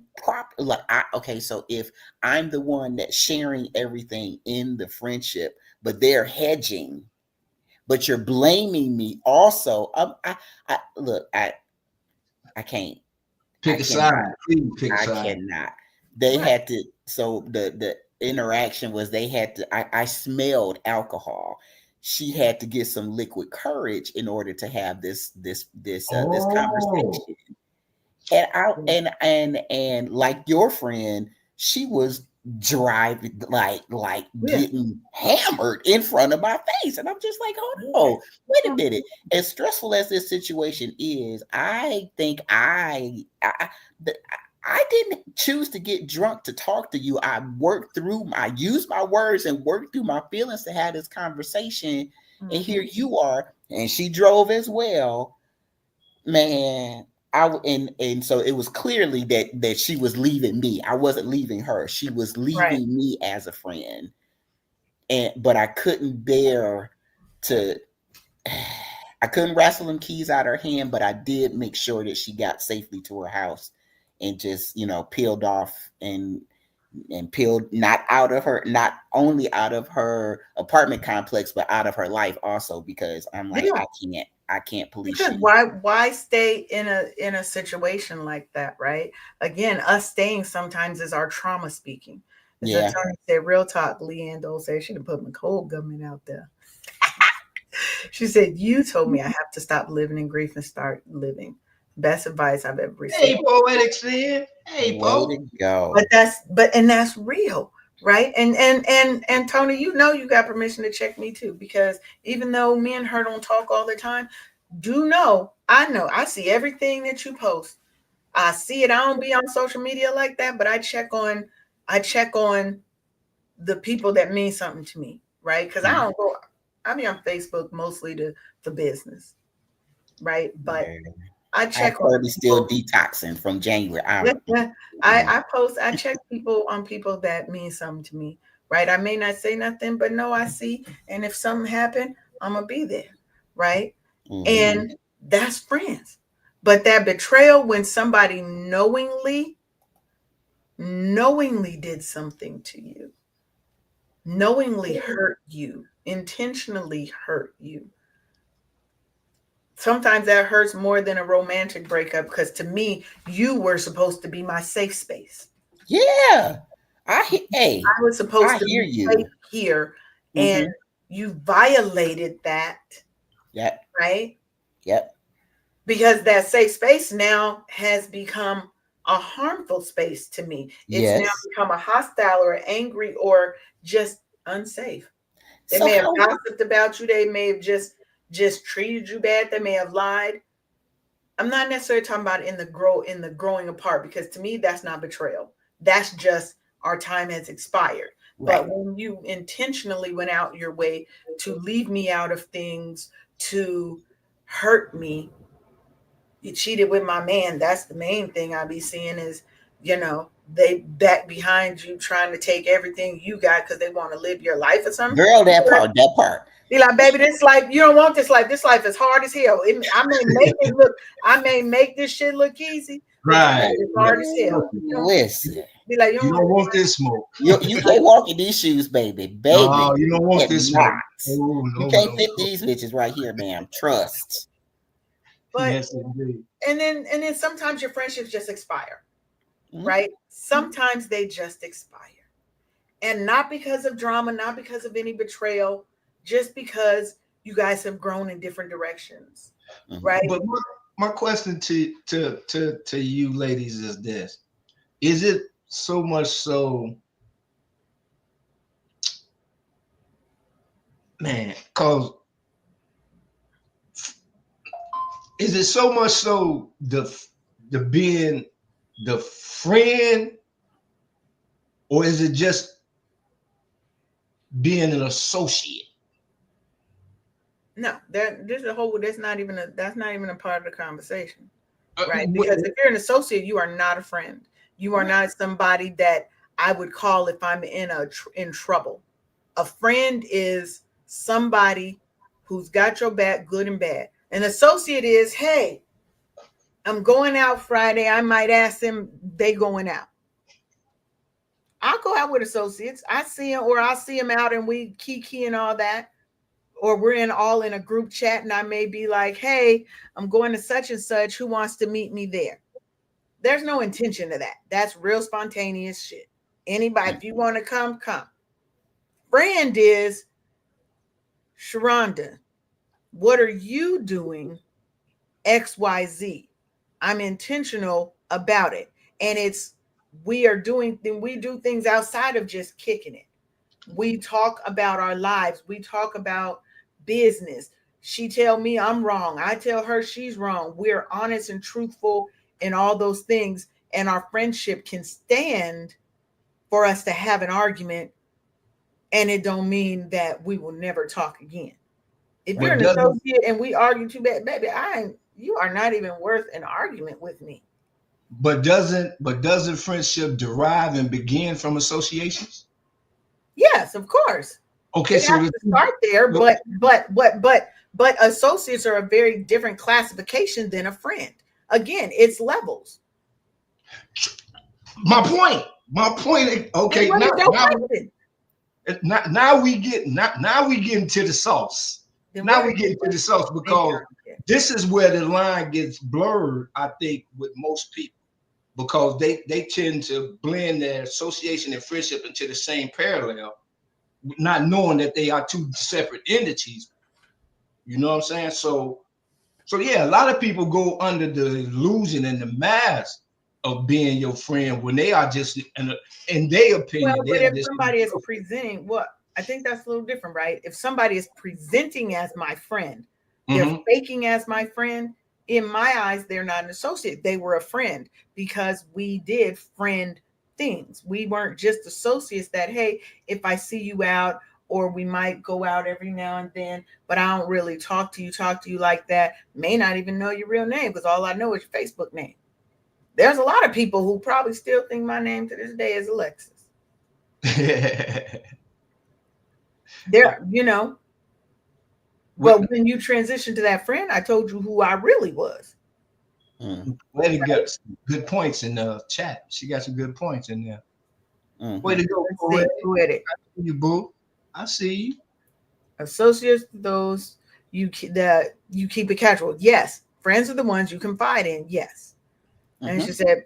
so if I'm the one that's sharing everything in the friendship, but they're hedging, but you're blaming me also. I can't pick a side. Please pick a side. I cannot. They had to. So the interaction was, they had to. I smelled alcohol. She had to get some liquid courage in order to have this conversation. And like your friend, she was driving, like Yeah. getting hammered in front of my face. And I'm just like, hold on, wait a minute. As stressful as this situation is, I think I didn't choose to get drunk to talk to you. I used my words and worked through my feelings to have this conversation. And here you are. And she drove as well. Man, and so it was clearly that she was leaving me. I wasn't leaving her. She was Right. leaving me as a friend. But I couldn't bear to I couldn't wrestle them keys out of her hand, but I did make sure that she got safely to her house and just, peeled off and peeled not only out of her apartment complex, but out of her life also, because I'm like, Yeah. I can't police Because you. why stay in a situation like that, right? Again, us staying sometimes is our trauma speaking. As Yeah. Attorney said, real talk, Leanne Dole said she done put my cold government out there. She said, you told me I have to stop living in grief and start living. Best advice I've ever received. Hey, poetic sin. Hey, Way Poe. to go. But that's real, right? And Tony, you got permission to check me too, because even though me and her don't talk all the time, I see everything that you post. I see it. I don't be on social media like that, but I check on the people that mean something to me, right? Because I be on Facebook mostly for business, right? But Yeah. I I'm check on probably still people. detoxing from January. Yeah. I check people that mean something to me, right? I may not say nothing, but no, I see. And if something happened, I'm gonna be there, right? Mhm. And that's friends. But that betrayal when somebody knowingly did something to you, knowingly hurt you, intentionally hurt you. Sometimes that hurts more than a romantic breakup, because to me, you were supposed to be my safe space. Yeah. Hey, I was supposed I to hear be safe you. here, and Mhm. you violated that, Yep. right? Yep. Because that safe space now has become a harmful space to me. It's now Yes. become a hostile or angry or just unsafe. They So may have how gossiped about you. They may have just treated you bad. They may have lied. I'm not necessarily talking about in the growing apart, because to me that's not betrayal. That's just our time has expired. right. But when you intentionally went out your way to leave me out of things, to hurt me, you cheated with my man. That's the main thing I be seeing is, they back behind you trying to take everything you got because they want to live your life or something. Girl, that part. Be like, baby, this life, you don't want this life. This life is hard as hell. I may make this shit look easy, but this Right, life is right. hard as hell. Listen, Be like, you You don't don't want want this smoke. you can't walk in these shoes, baby. No, Baby, you don't you want this cannot. smoke. Oh, You no, can't no, fit no. these bitches right here, ma'am. Trust. but Yes, indeed. and then sometimes your friendships just expire, Mhm. right? Sometimes they just expire. And not because of drama, not because of any betrayal, just because you guys have grown in different directions, Mhm. right? But my question to you ladies is this: is it so much so, man? Cause is it so much so the being the friend, or is it just being an associate? No, that's not even a part of the conversation, Uh, right? what, Because if you're an associate, you are not a friend. You are not somebody that I would call if I'm in trouble. A friend is somebody who's got your back, good and bad. An associate is, hey, I'm going out Friday. I might ask them, they going out. I'll go out with associates. I see them, or I'll see them out and we kiki and all that. Or we're all in a group chat and I may be like, hey, I'm going to such and such. Who wants to meet me there? There's no intention to that. That's real spontaneous shit. Anybody, if you want to come, come. Friend is, Sharonda, what are you doing? XYZ. I'm intentional about it. And it's we do things outside of just kicking it. We talk about our lives. We talk about business. She tell me I'm wrong. I tell her she's wrong. We're honest and truthful in all those things. And our friendship can stand for us to have an argument. And it don't mean that we will never talk again. If you're an associate and we argue too bad, baby, you are not even worth an argument with me. But doesn't friendship derive and begin from associations? Yes, of course. Okay, so have to start there, but associates are a very different classification than a friend. Again, it's levels. My point. Okay, now we get into the sauce. Now we get into the sauce because this is where the line gets blurred, I think, with most people, because they tend to blend their association and friendship into the same parallel, not knowing that they are two separate entities. You know what I'm saying? So yeah, a lot of people go under the illusion and the mask of being your friend when they are just, in their opinion. Well, but if somebody is presenting, I think that's a little different, right? If somebody is presenting as my friend, they're faking as my friend. In my eyes, they're not an associate. They were a friend because we did friend things. We weren't just associates that, hey, if I see you out, or we might go out every now and then, but I don't really talk to you like that. May not even know your real name because all I know is your Facebook name. There's a lot of people who probably still think my name to this day is Alexis. There, but when you transition to that friend, I told you who I really was. Lady got good points in the chat. She got some good points in there. Way to go, poetic. You boo. I see you. Associates, those you keep it casual. Yes, friends are the ones you confide in. Yes, and she said,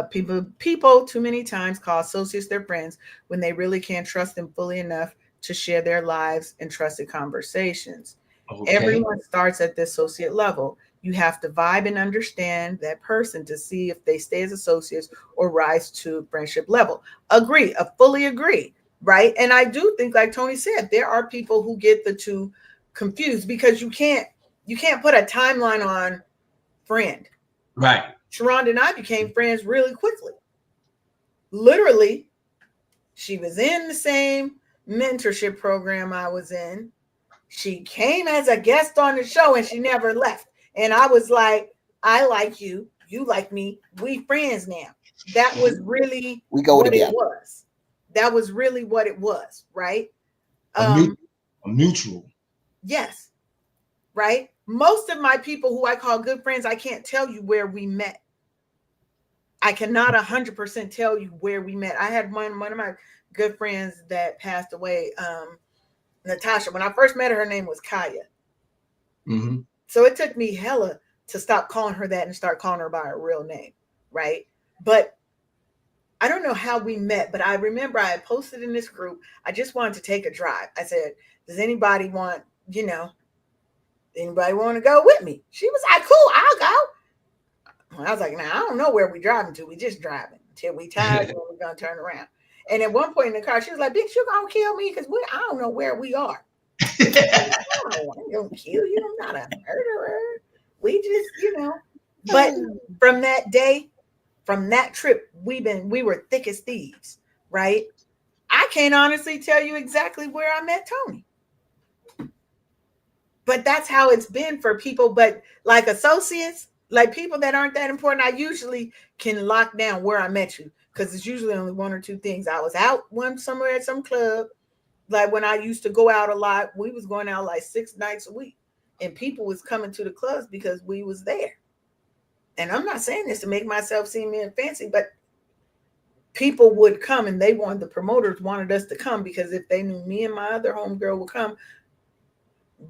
people too many times call associates their friends when they really can't trust them fully enough to share their lives and trusted conversations. Okay. Everyone starts at the associate level. You have to vibe and understand that person to see if they stay as associates or rise to friendship level. Agree, fully agree, right? And I do think, like Tony said, there are people who get the two confused because you can't put a timeline on friend. Right. Sharonda and I became friends really quickly. Literally, she was in the same mentorship program I was in. She came as a guest on the show and she never left. And I was like, I like you. You like me. We friends now. That was really what it was. That was really what it was, right? A mutual. Yes. Right? Most of my people who I call good friends, I can't tell you where we met. I cannot 100% tell you where we met. I had one of my good friends that passed away, Natasha. When I first met her name was Kaya. Mm-hmm. So it took me hella to stop calling her that and start calling her by her real name, right? But I don't know how we met, but I remember I had posted in this group, I just wanted to take a drive. I said, does anybody want, anybody want to go with me? She was like, cool, I'll go. I was like, I don't know where we're driving to. We just driving until we tired and we're going to turn around. And at one point in the car, she was like, bitch, you going to kill me? Because I don't know where we are. I'm going to kill you. I'm not a murderer. We just, But from that day, from that trip, we were thick as thieves, right? I can't honestly tell you exactly where I met Tony. But that's how it's been for people. But like associates, like people that aren't that important, I usually can lock down where I met you because it's usually only one or two things. I was out somewhere at some club. Like when I used to go out a lot, we was going out like 6 nights a week and people was coming to the clubs because we was there. And I'm not saying this to make myself seem fancy, but people would come and the promoters wanted us to come because if they knew me and my other homegirl would come,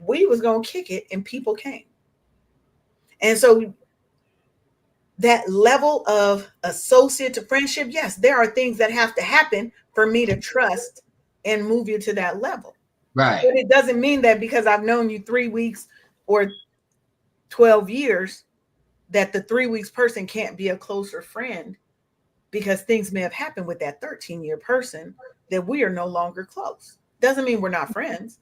we was going to kick it and people came. And so that level of associate to friendship, yes, there are things that have to happen for me to trust and move you to that level. Right. But it doesn't mean that because I've known you 3 weeks or 12 years that the 3 weeks person can't be a closer friend because things may have happened with that 13-year person that we are no longer close. Doesn't mean we're not friends.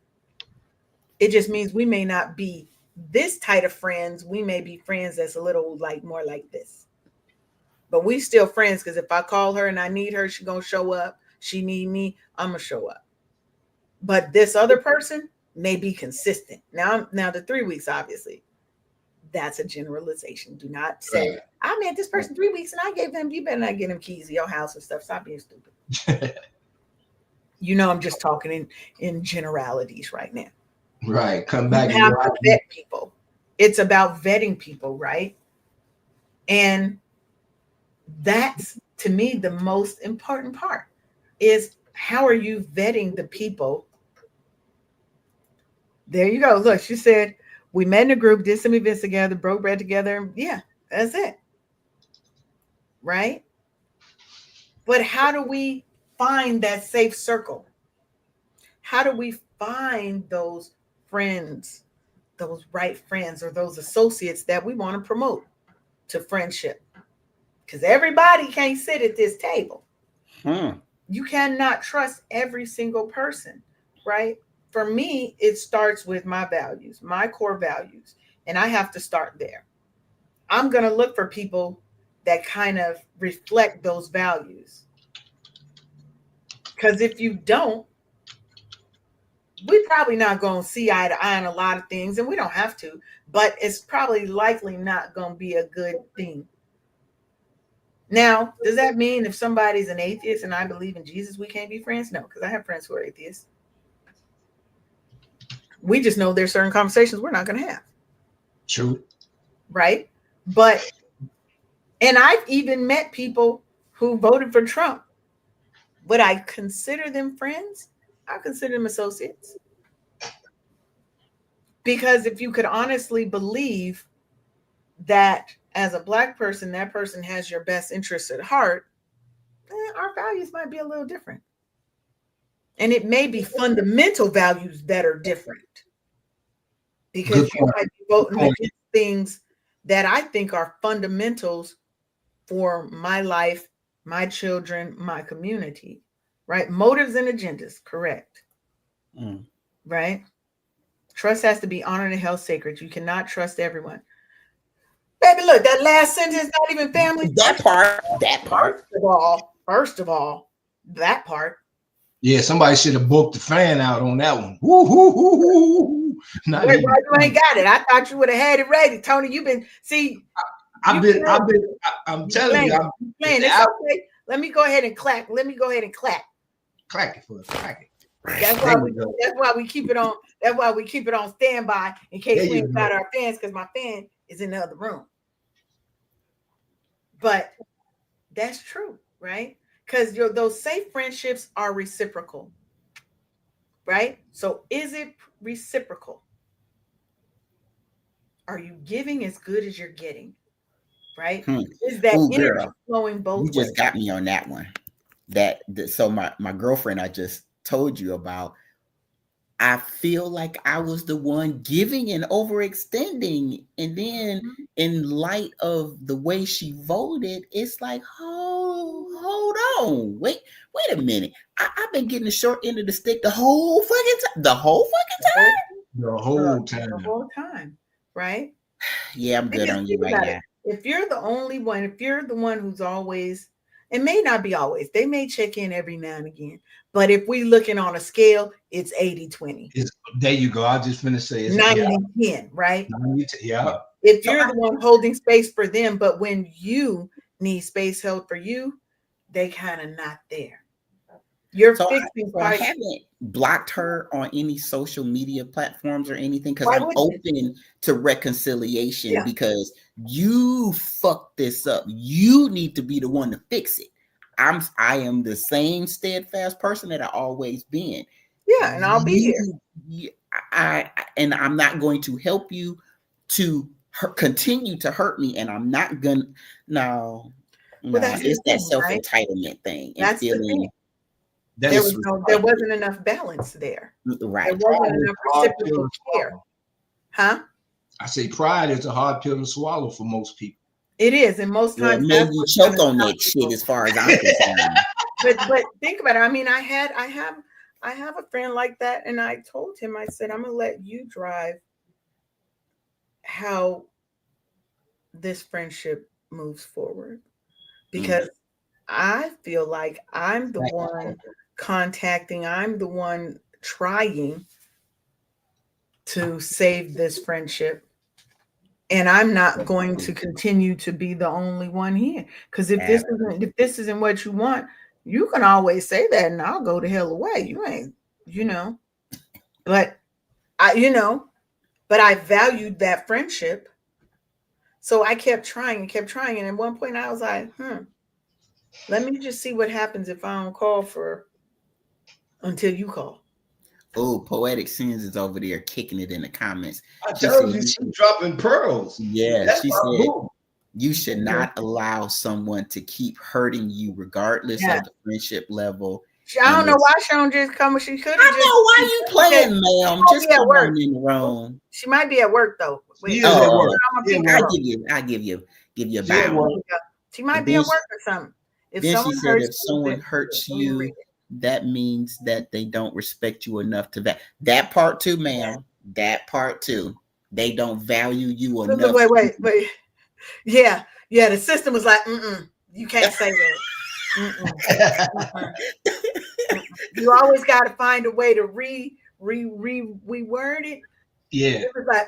It just means we may not be this tight of friends. We may be friends that's a little like more like this. But we still friends, because if I call her and I need her, she's going to show up. She need me, I'm going to show up. But this other person may be consistent. Now the 3 weeks, obviously, that's a generalization. Do not say, right, I met this person 3 weeks and I gave them, you better not get him keys to your house and stuff. Stop being stupid. I'm just talking in generalities right now. Right. Come back. You have to vet people. It's about vetting people, right? And that's, to me, the most important part is, how are you vetting the people? There you go. Look, she said, we met in a group, did some events together, broke bread together. Yeah, that's it. Right? But how do we find that safe circle? How do we find those friends, those right friends, or those associates that we want to promote to friendship? Because everybody can't sit at this table. You cannot trust every single person, right? For me, it starts with my values, my core values, and I have to start there. I'm going to look for people that kind of reflect those values. Because if you don't, we're probably not going to see eye to eye on a lot of things, and we don't have to, but it's probably likely not going to be a good thing. Now, does that mean if somebody's an atheist and I believe in Jesus, we can't be friends? No, because I have friends who are atheists. We just know there's certain conversations we're not going to have. True. Right? But, and I've even met people who voted for Trump. Would I consider them friends? I consider them associates. Because if you could honestly believe that as a Black person, that person has your best interests at heart, our values might be a little different. And it may be fundamental values that are different. Because you might be voting against things that I think are fundamentals for my life, my children, my community, right? Motives and agendas, correct. Right? Trust has to be honored and held sacred. You cannot trust everyone. Baby, look, that last sentence, not even family. That part. First of all, that part. Yeah, somebody should have booked the fan out on that one. Woo. Wait, why you ain't got it? I thought you would have had it ready, Tony. You've been I'm telling you, I'm playing. It's okay. Let me go ahead and clap. Clack it for us. Clack it. That's why we keep it on. That's why we keep it on standby in case we ain't got our fans, because my fan is in the other room. But that's true, right? Because those safe friendships are reciprocal, right? So is it reciprocal? Are you giving as good as you're getting, right? Is that energy flowing both ways? You just got me on that one. So my girlfriend I just told you about, I feel like I was the one giving and overextending. And then in light of the way she voted, it's like, hold on. Wait a minute. I've been getting the short end of the stick the whole fucking time. The whole time. Right? Yeah, I'm good on you right now. If you're the only one, if you're the one who's always, it may not be always, they may check in every now and again. But if we looking on a scale, it's 80-20. There you go. I was just going to say it's 90-10, right? 90, yeah. If you're the one holding space for them, but when you need space held for you, they kind of not there. You're fixing. I haven't blocked her on any social media platforms or anything because I'm open to reconciliation because you fucked this up. You need to be the one to fix it. I am the same steadfast person that I always been. Yeah, and I'll be here. And I'm not going to help you to continue to hurt me, and I'm not gonna. No, it's that self-entitlement thing. That's the thing. There wasn't enough balance there. Right. There wasn't enough reciprocal care. Huh? I say pride is a hard pill to swallow for most people. It is, and most Well, times maybe that's you what's choke going to on stop that shit people. as far as I'm concerned. But think about it. I mean, I have a friend like that, and I told him, I said, I'm gonna let you drive how this friendship moves forward, because I feel like I'm the one contacting, I'm the one trying to save this friendship. And I'm not going to continue to be the only one here. Because if this isn't what you want, you can always say that and I'll go the hell away. You ain't, you know. But I valued that friendship. So I kept trying and kept trying. And at one point I was like, let me just see what happens if I don't call for until you call. Oh, Poetic Sins is over there kicking it in the comments. I told you, she's dropping pearls. Yeah, That's she my said boo. you should not allow someone to keep hurting you regardless of the friendship level. I don't know why she don't just come. She could have just. I know why you playing, ma'am. Just come on in the room. She might be at work though. She is at work. I give you a bow. She might be at work or something. Then she said, if someone hurts you, that means that they don't respect you enough to that part too, ma'am. That part too. They don't value you enough. Wait. Yeah. The system was like, you can't say that. You always got to find a way to reword it. Yeah. It was like,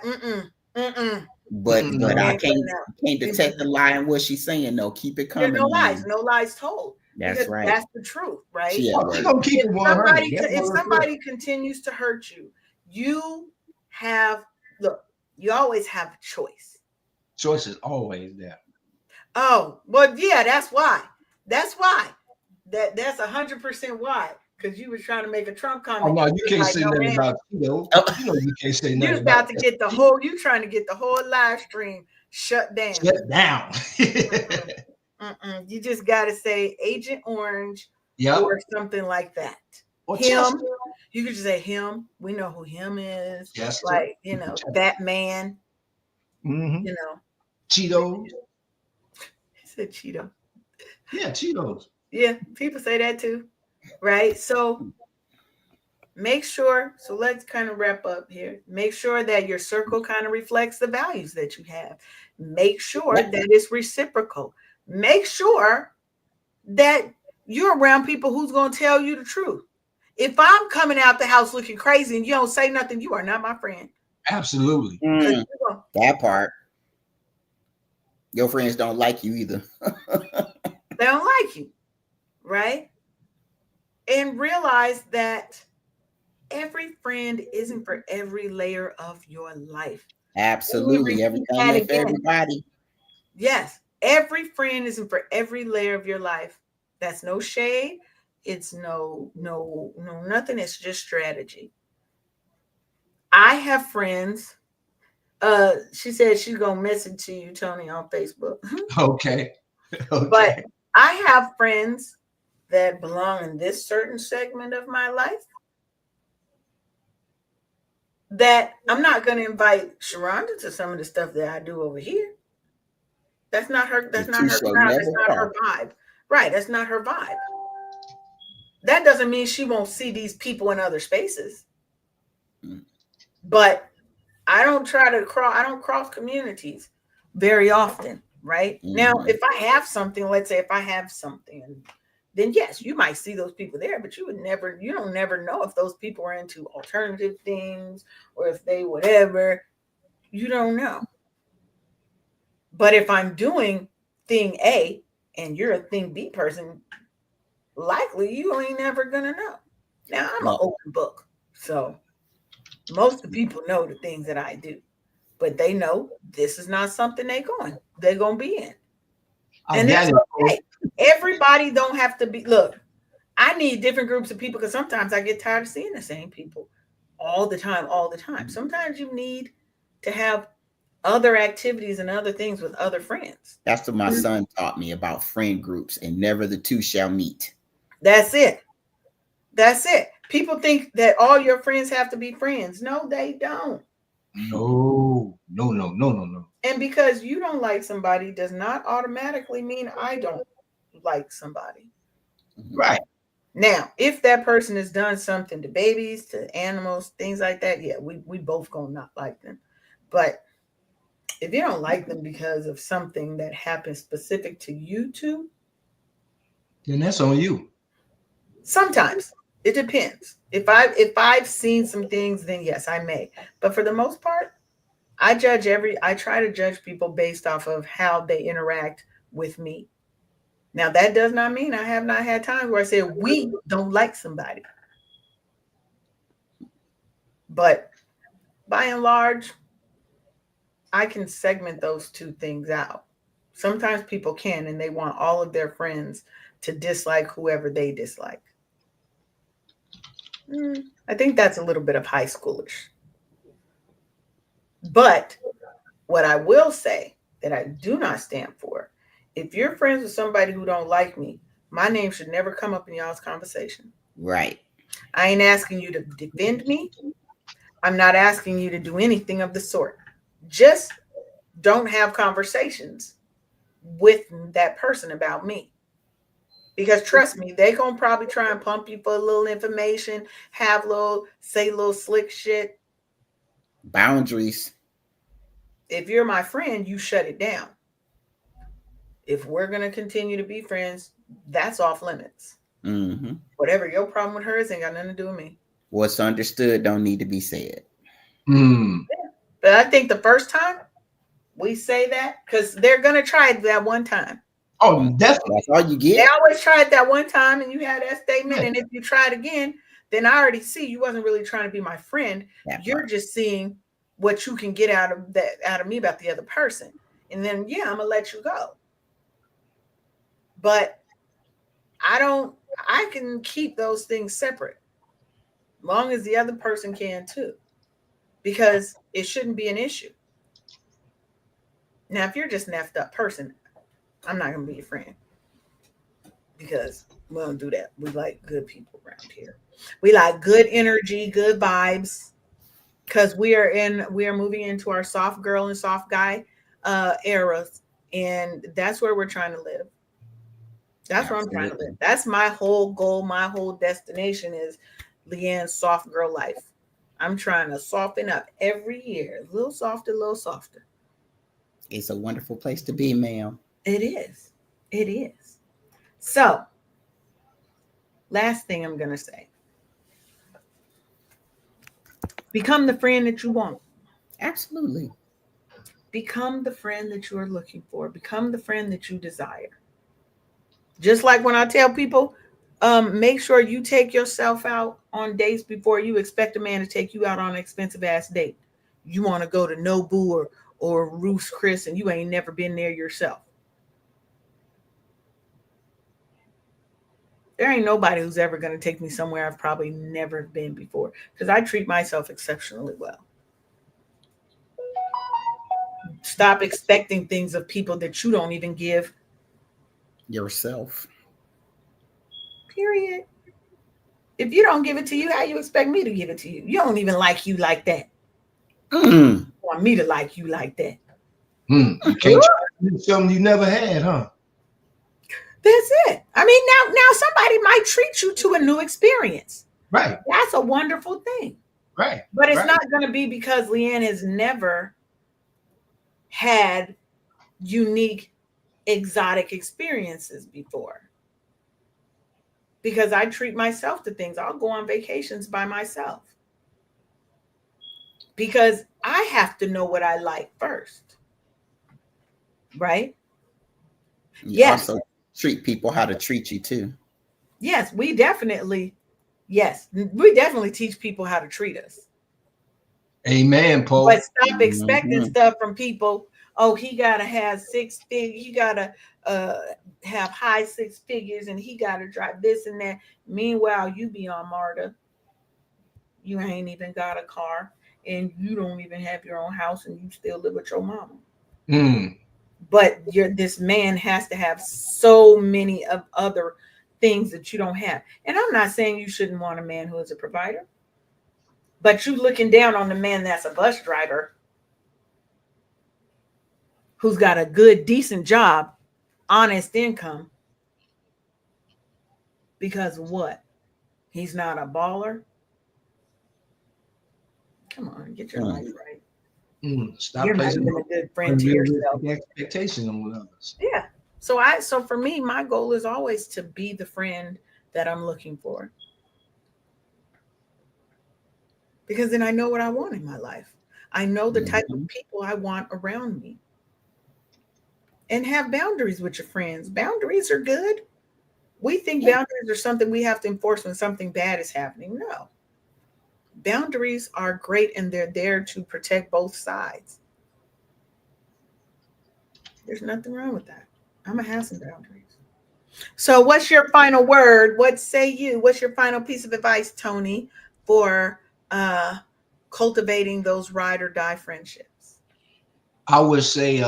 But I can't detect the lie in what she's saying. No, keep it coming. There's no lies told. That's right. That's the truth, right? She gonna keep it 100. If somebody continues to hurt you, you always have a choice. Choice is always there. Oh, well, yeah, that's why. That's 100% why. Because you was trying to make a Trump comment. Oh no, you can't say nothing about Tito. You know you can't say nothing. You're about to get the whole. You trying to get the whole live stream shut down. You just got to say Agent Orange or something like that. Or him. Chester. You could just say him. We know who him is. Chester. Like, that man. Mm-hmm. Cheetos. He said Cheeto. Yeah, Cheetos. Yeah, people say that too. Right. So make sure. So let's kind of wrap up here. Make sure that your circle kind of reflects the values that you have. Make sure that it's reciprocal. Make sure that you're around people who's going to tell you the truth. If I'm coming out the house looking crazy and you don't say nothing, you are not my friend. Absolutely. That part. Your friends don't like you either. They don't like you. Right? And realize that every friend isn't for every layer of your life. Absolutely. Everything ain't for everybody. Yes. Every friend isn't for every layer of your life. That's no shade. It's no nothing. It's just strategy. I have friends. She said she's gonna message to you, Tony, on Facebook. Okay. But I have friends that belong in this certain segment of my life that I'm not going to invite Sharonda to some of the stuff that I do over here. That's not her. That's not her crowd. That's not her vibe. Right. That's not her vibe. That doesn't mean she won't see these people in other spaces. But I don't cross communities very often. Right. Now, if I have something, let's say if I have something, then yes, you might see those people there, but you don't never know if those people are into alternative things or if they whatever. You don't know. But if I'm doing thing A and you're a thing B person, likely you ain't never gonna know. Now I'm an open book. So most of the people know the things that I do, but they know this is not something they're gonna be in. And that's okay. Everybody don't have to be. Look, I need different groups of people because sometimes I get tired of seeing the same people all the time. Sometimes you need to have other activities and other things with other friends. That's what my son taught me about friend groups, and never the two shall meet. That's it. People think that all your friends have to be friends. No, they don't. No. And because you don't like somebody does not automatically mean I don't like somebody. Right. Now, if that person has done something to babies, to animals, things like that, yeah, we both gonna not like them. But if you don't like them because of something that happened specific to you two, Then that's on you. sometimes it depends. If I've seen some things, then yes, I may. But for the most part, I try to judge people based off of how they interact with me. Now that does not mean I have not had times where I said we don't like somebody. But by and large, I can segment those two things out. Sometimes people can and they want all of their friends to dislike whoever they dislike. I think that's a little bit of high schoolish. But what I will say that I do not stand for, if you're friends with somebody who don't like me, my name should never come up in y'all's conversation. Right. I ain't asking you to defend me. I'm not asking you to do anything of the sort. Just don't have conversations with that person about me. Because trust me, they gonna probably try and pump you for a little information, say little slick shit. Boundaries. If you're my friend, you shut it down. If we're gonna continue to be friends, that's off limits. Mm-hmm. Whatever your problem with hers ain't got nothing to do with me. What's understood don't need to be said. Mm. But I think the first time we say that, because they're gonna try it that one time. Oh, definitely. That's all you get. They always try it that one time, and you had that statement. Yeah. And if you try it again, then I already see you wasn't really trying to be my friend. You're just seeing what you can get out of me about the other person. And then yeah, I'm gonna let you go. But I can keep those things separate. Long as the other person can too. Because it shouldn't be an issue. Now, if you're just an effed up person, I'm not gonna be your friend. Because we don't do that. We like good people around here. We like good energy, good vibes. Because we are moving into our soft girl and soft guy eras, and that's where we're trying to live. That's where I'm trying to live. That's my whole goal. My whole destination is Leanne's soft girl life. I'm trying to soften up every year, a little softer, a little softer. It's a wonderful place to be, ma'am. It is. It is. So, last thing I'm going to say. Become the friend that you want. Absolutely. Become the friend that you are looking for. Become the friend that you desire. Just like when I tell people, make sure you take yourself out on dates before you expect a man to take you out on an expensive ass date. You want to go to Nobu or Ruth's Chris and you ain't never been there yourself. There ain't nobody who's ever going to take me somewhere I've probably never been before because I treat myself exceptionally well. Stop expecting things of people that you don't even give yourself. Period. If you don't give it to you, how you expect me to give it to you? You don't even like you like that. You want me to like you like that. You can't try something you never had, huh? That's it. I mean, now somebody might treat you to a new experience. Right. That's a wonderful thing. Right. But it's not going to be because Leanne has never had unique, exotic experiences before. Because I treat myself to things. I'll go on vacations by myself. Because I have to know what I like first. Right? Yes. Also treat people how to treat you too. Yes, we definitely teach people how to treat us. Amen, Paul. But stop expecting stuff from people. Oh, he gotta have six figures. He gotta have high six figures, and he gotta drive this and that. Meanwhile, you be on MARTA. You ain't even got a car, and you don't even have your own house, and you still live with your mama. But this man has to have so many of other things that you don't have. And I'm not saying you shouldn't want a man who is a provider, but you looking down on the man that's a bus driver. who's got a good, decent job, honest income, because what? He's not a baller. Come on, get your life right. Stop You're not placing even a good friend to yourself. unrealistic expectations on others. Yeah. So for me, my goal is always to be the friend that I'm looking for. Because then I know what I want in my life. I know the type of people I want around me. And have boundaries with your friends. Boundaries are good. We think boundaries are something we have to enforce when something bad is happening. No. Boundaries are great and they're there to protect both sides. There's nothing wrong with that. I'm going to have some boundaries. So, what's your final word? What say you? What's your final piece of advice, Tony, for cultivating those ride or die friendships? I would say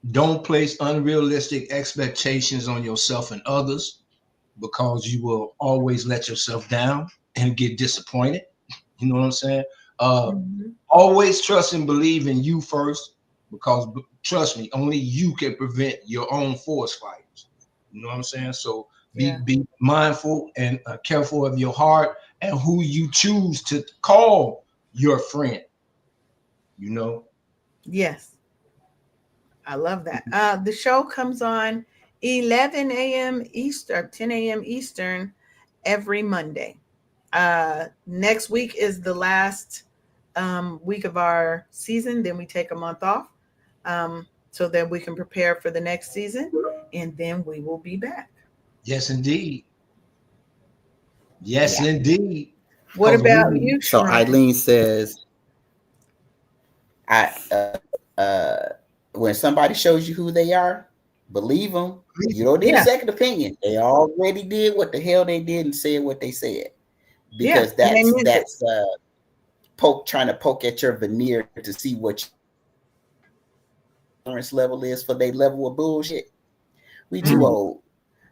don't place unrealistic expectations on yourself and others, because you will always let yourself down and get disappointed. You know what I'm saying? Mhm. Always trust and believe in you first, because trust me, only you can prevent your own forest fires. You know what I'm saying? So Yeah. be mindful and careful of your heart and who you choose to call your friend. You know. Yes. I love that. The show comes on 11 a.m. Eastern, 10 a.m. Eastern every Monday. Next week is the last week of our season. Then we take a month off so that we can prepare for the next season. And then we will be back. Yes, indeed. Yes, indeed. What Because about we, you, So Sharon? Eileen says, I when somebody shows you who they are, believe them. You don't need a Yeah. second opinion. They already did what the hell they did and said what they said, Yeah. because And they meant it. that's trying to poke at your veneer to see what your tolerance level is for their level of bullshit. We too Mhm. old.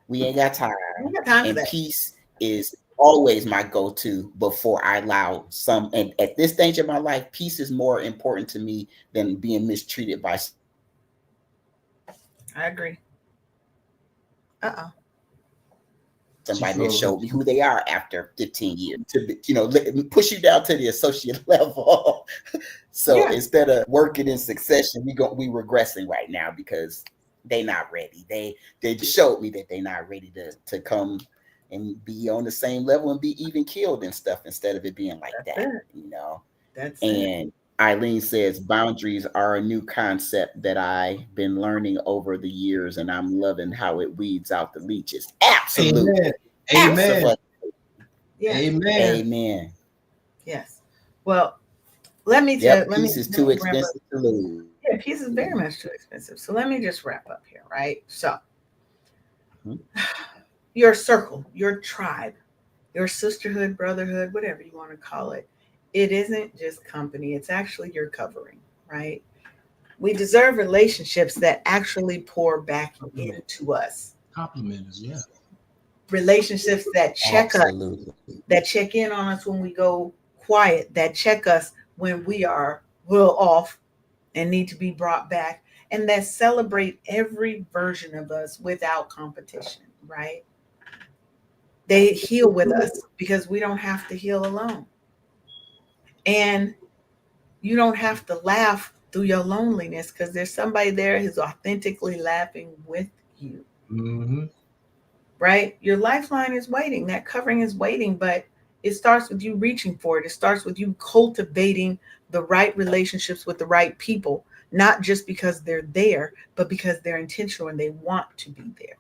We ain't got time. We ain't got time for And that. peace is always my go-to before I allow some. And at this stage of my life, peace is more important to me than being mistreated by I agree. Uh-oh. she somebody that froze up. showed me who they are after 15 years to, push you down to the associate level. So Yeah. instead of working in succession, we regressing right now because they not ready. They just showed me that they not ready to come and be on the same level and be even killed and stuff, instead of it being like That's that, it. That's it. And Eileen says boundaries are a new concept that I've been learning over the years, and I'm loving how it weeds out the leeches. Amen. Absolutely. Amen. Absolutely. Yes. Amen. Amen. Yes. Well, let me tell Yep. Peace is let too me wrap up. expensive to lose. Yeah, peace is very much too expensive. So let me just wrap up here, right? So your circle, your tribe, your sisterhood, brotherhood, whatever you want to call it, it isn't just company, it's actually your covering, right? We deserve relationships that actually pour back into us. Complimenters, yeah. Relationships that check us, Absolutely. that check in on us when we go quiet, that check us when we are well off and need to be brought back, and that celebrate every version of us without competition, right? They heal with us because we don't have to heal alone. And you don't have to laugh through your loneliness because there's somebody there who's authentically laughing with you, Mm-hmm. right? Your lifeline is waiting, that covering is waiting, but it starts with you reaching for it. It starts with you cultivating the right relationships with the right people, not just because they're there, but because they're intentional and they want to be there,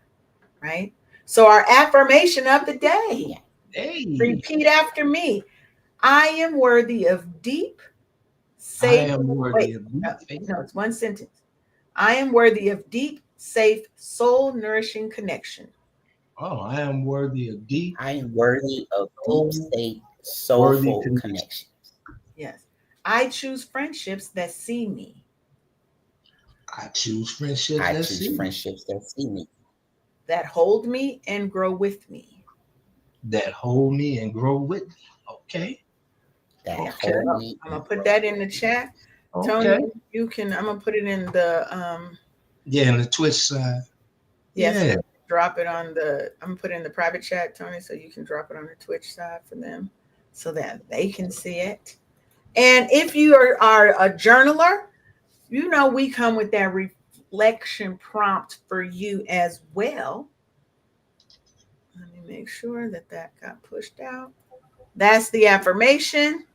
right? So, our affirmation of the day, Hey, repeat after me. I am worthy of deep, I safe, am worthy wait, of deep faith. no, it's one sentence. I am worthy of deep, safe, soul nourishing connection. Oh, I am worthy of deep, I am worthy of deep soul state, worthy soulful connection. connection. Yes. I choose friendships that see me, I choose friendships I that choose see me, friendships that see me, that hold me and grow with me. that hold me and grow with me. Okay. that Okay. hold Oh, me I'm and going to put grow that in with the me. chat. Okay. Tony, you can. I'm gonna put it in the Yeah, and the Twitch side. yes, Yeah. drop it on the. I'm gonna put it in the private chat, Tony, so you can drop it on the Twitch side for them, so that they can see it. And if you are a journaler, you know we come with that reflection prompt for you as well. Let me make sure that that got pushed out. That's the affirmation.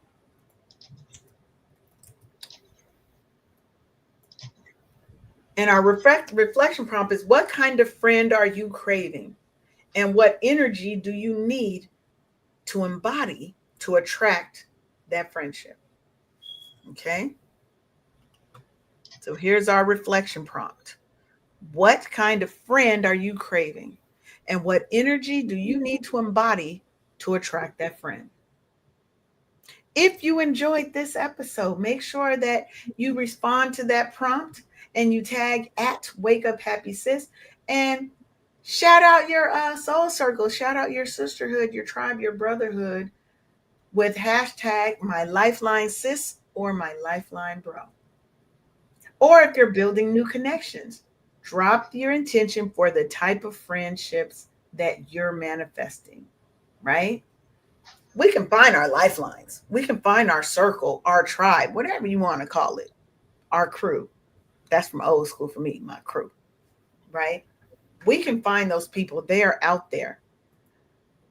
And our reflection prompt is, what kind of friend are you craving? And what energy do you need to embody to attract that friendship? Okay. So here's our reflection prompt. What kind of friend are you craving? And what energy do you need to embody to attract that friend? If you enjoyed this episode, make sure that you respond to that prompt and you tag at Wake Up Happy Sis and shout out your soul circle, shout out your sisterhood, your tribe, your brotherhood with hashtag my Lifeline Sis or my Lifeline Bro. Or if you're building new connections, drop your intention for the type of friendships that you're manifesting, right? We can find our lifelines. We can find our circle, our tribe, whatever you want to call it, our crew. That's from old school for me, my crew, right? We can find those people. They are out there.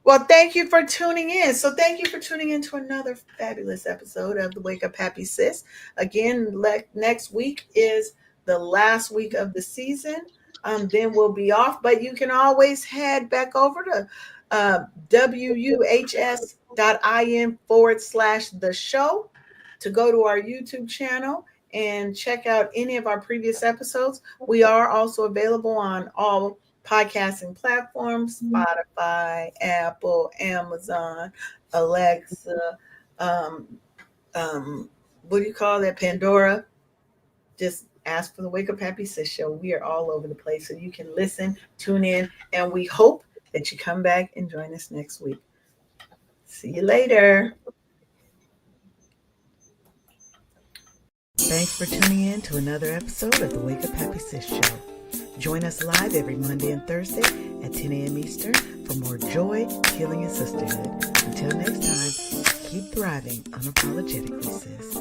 Well, thank you for tuning in. So thank you for tuning in to another fabulous episode of the Wake Up Happy Sis. Again, next week is the last week of the season. Then we'll be off, but you can always head back over to wuhs.in/the show to go to our YouTube channel and check out any of our previous episodes. We are also available on all podcasting platforms: Spotify, Apple, Amazon, Alexa, what do you call that? Pandora. Just ask for the Wake Up Happy Sis Show. We are all over the place, so you can listen, tune in, and we hope that you come back and join us next week. See you later. Thanks for tuning in to another episode of the Wake Up Happy Sis Show. Join us live every Monday and Thursday at 10 a.m. Eastern for more joy, healing, and sisterhood. Until next time, keep thriving unapologetically, sis.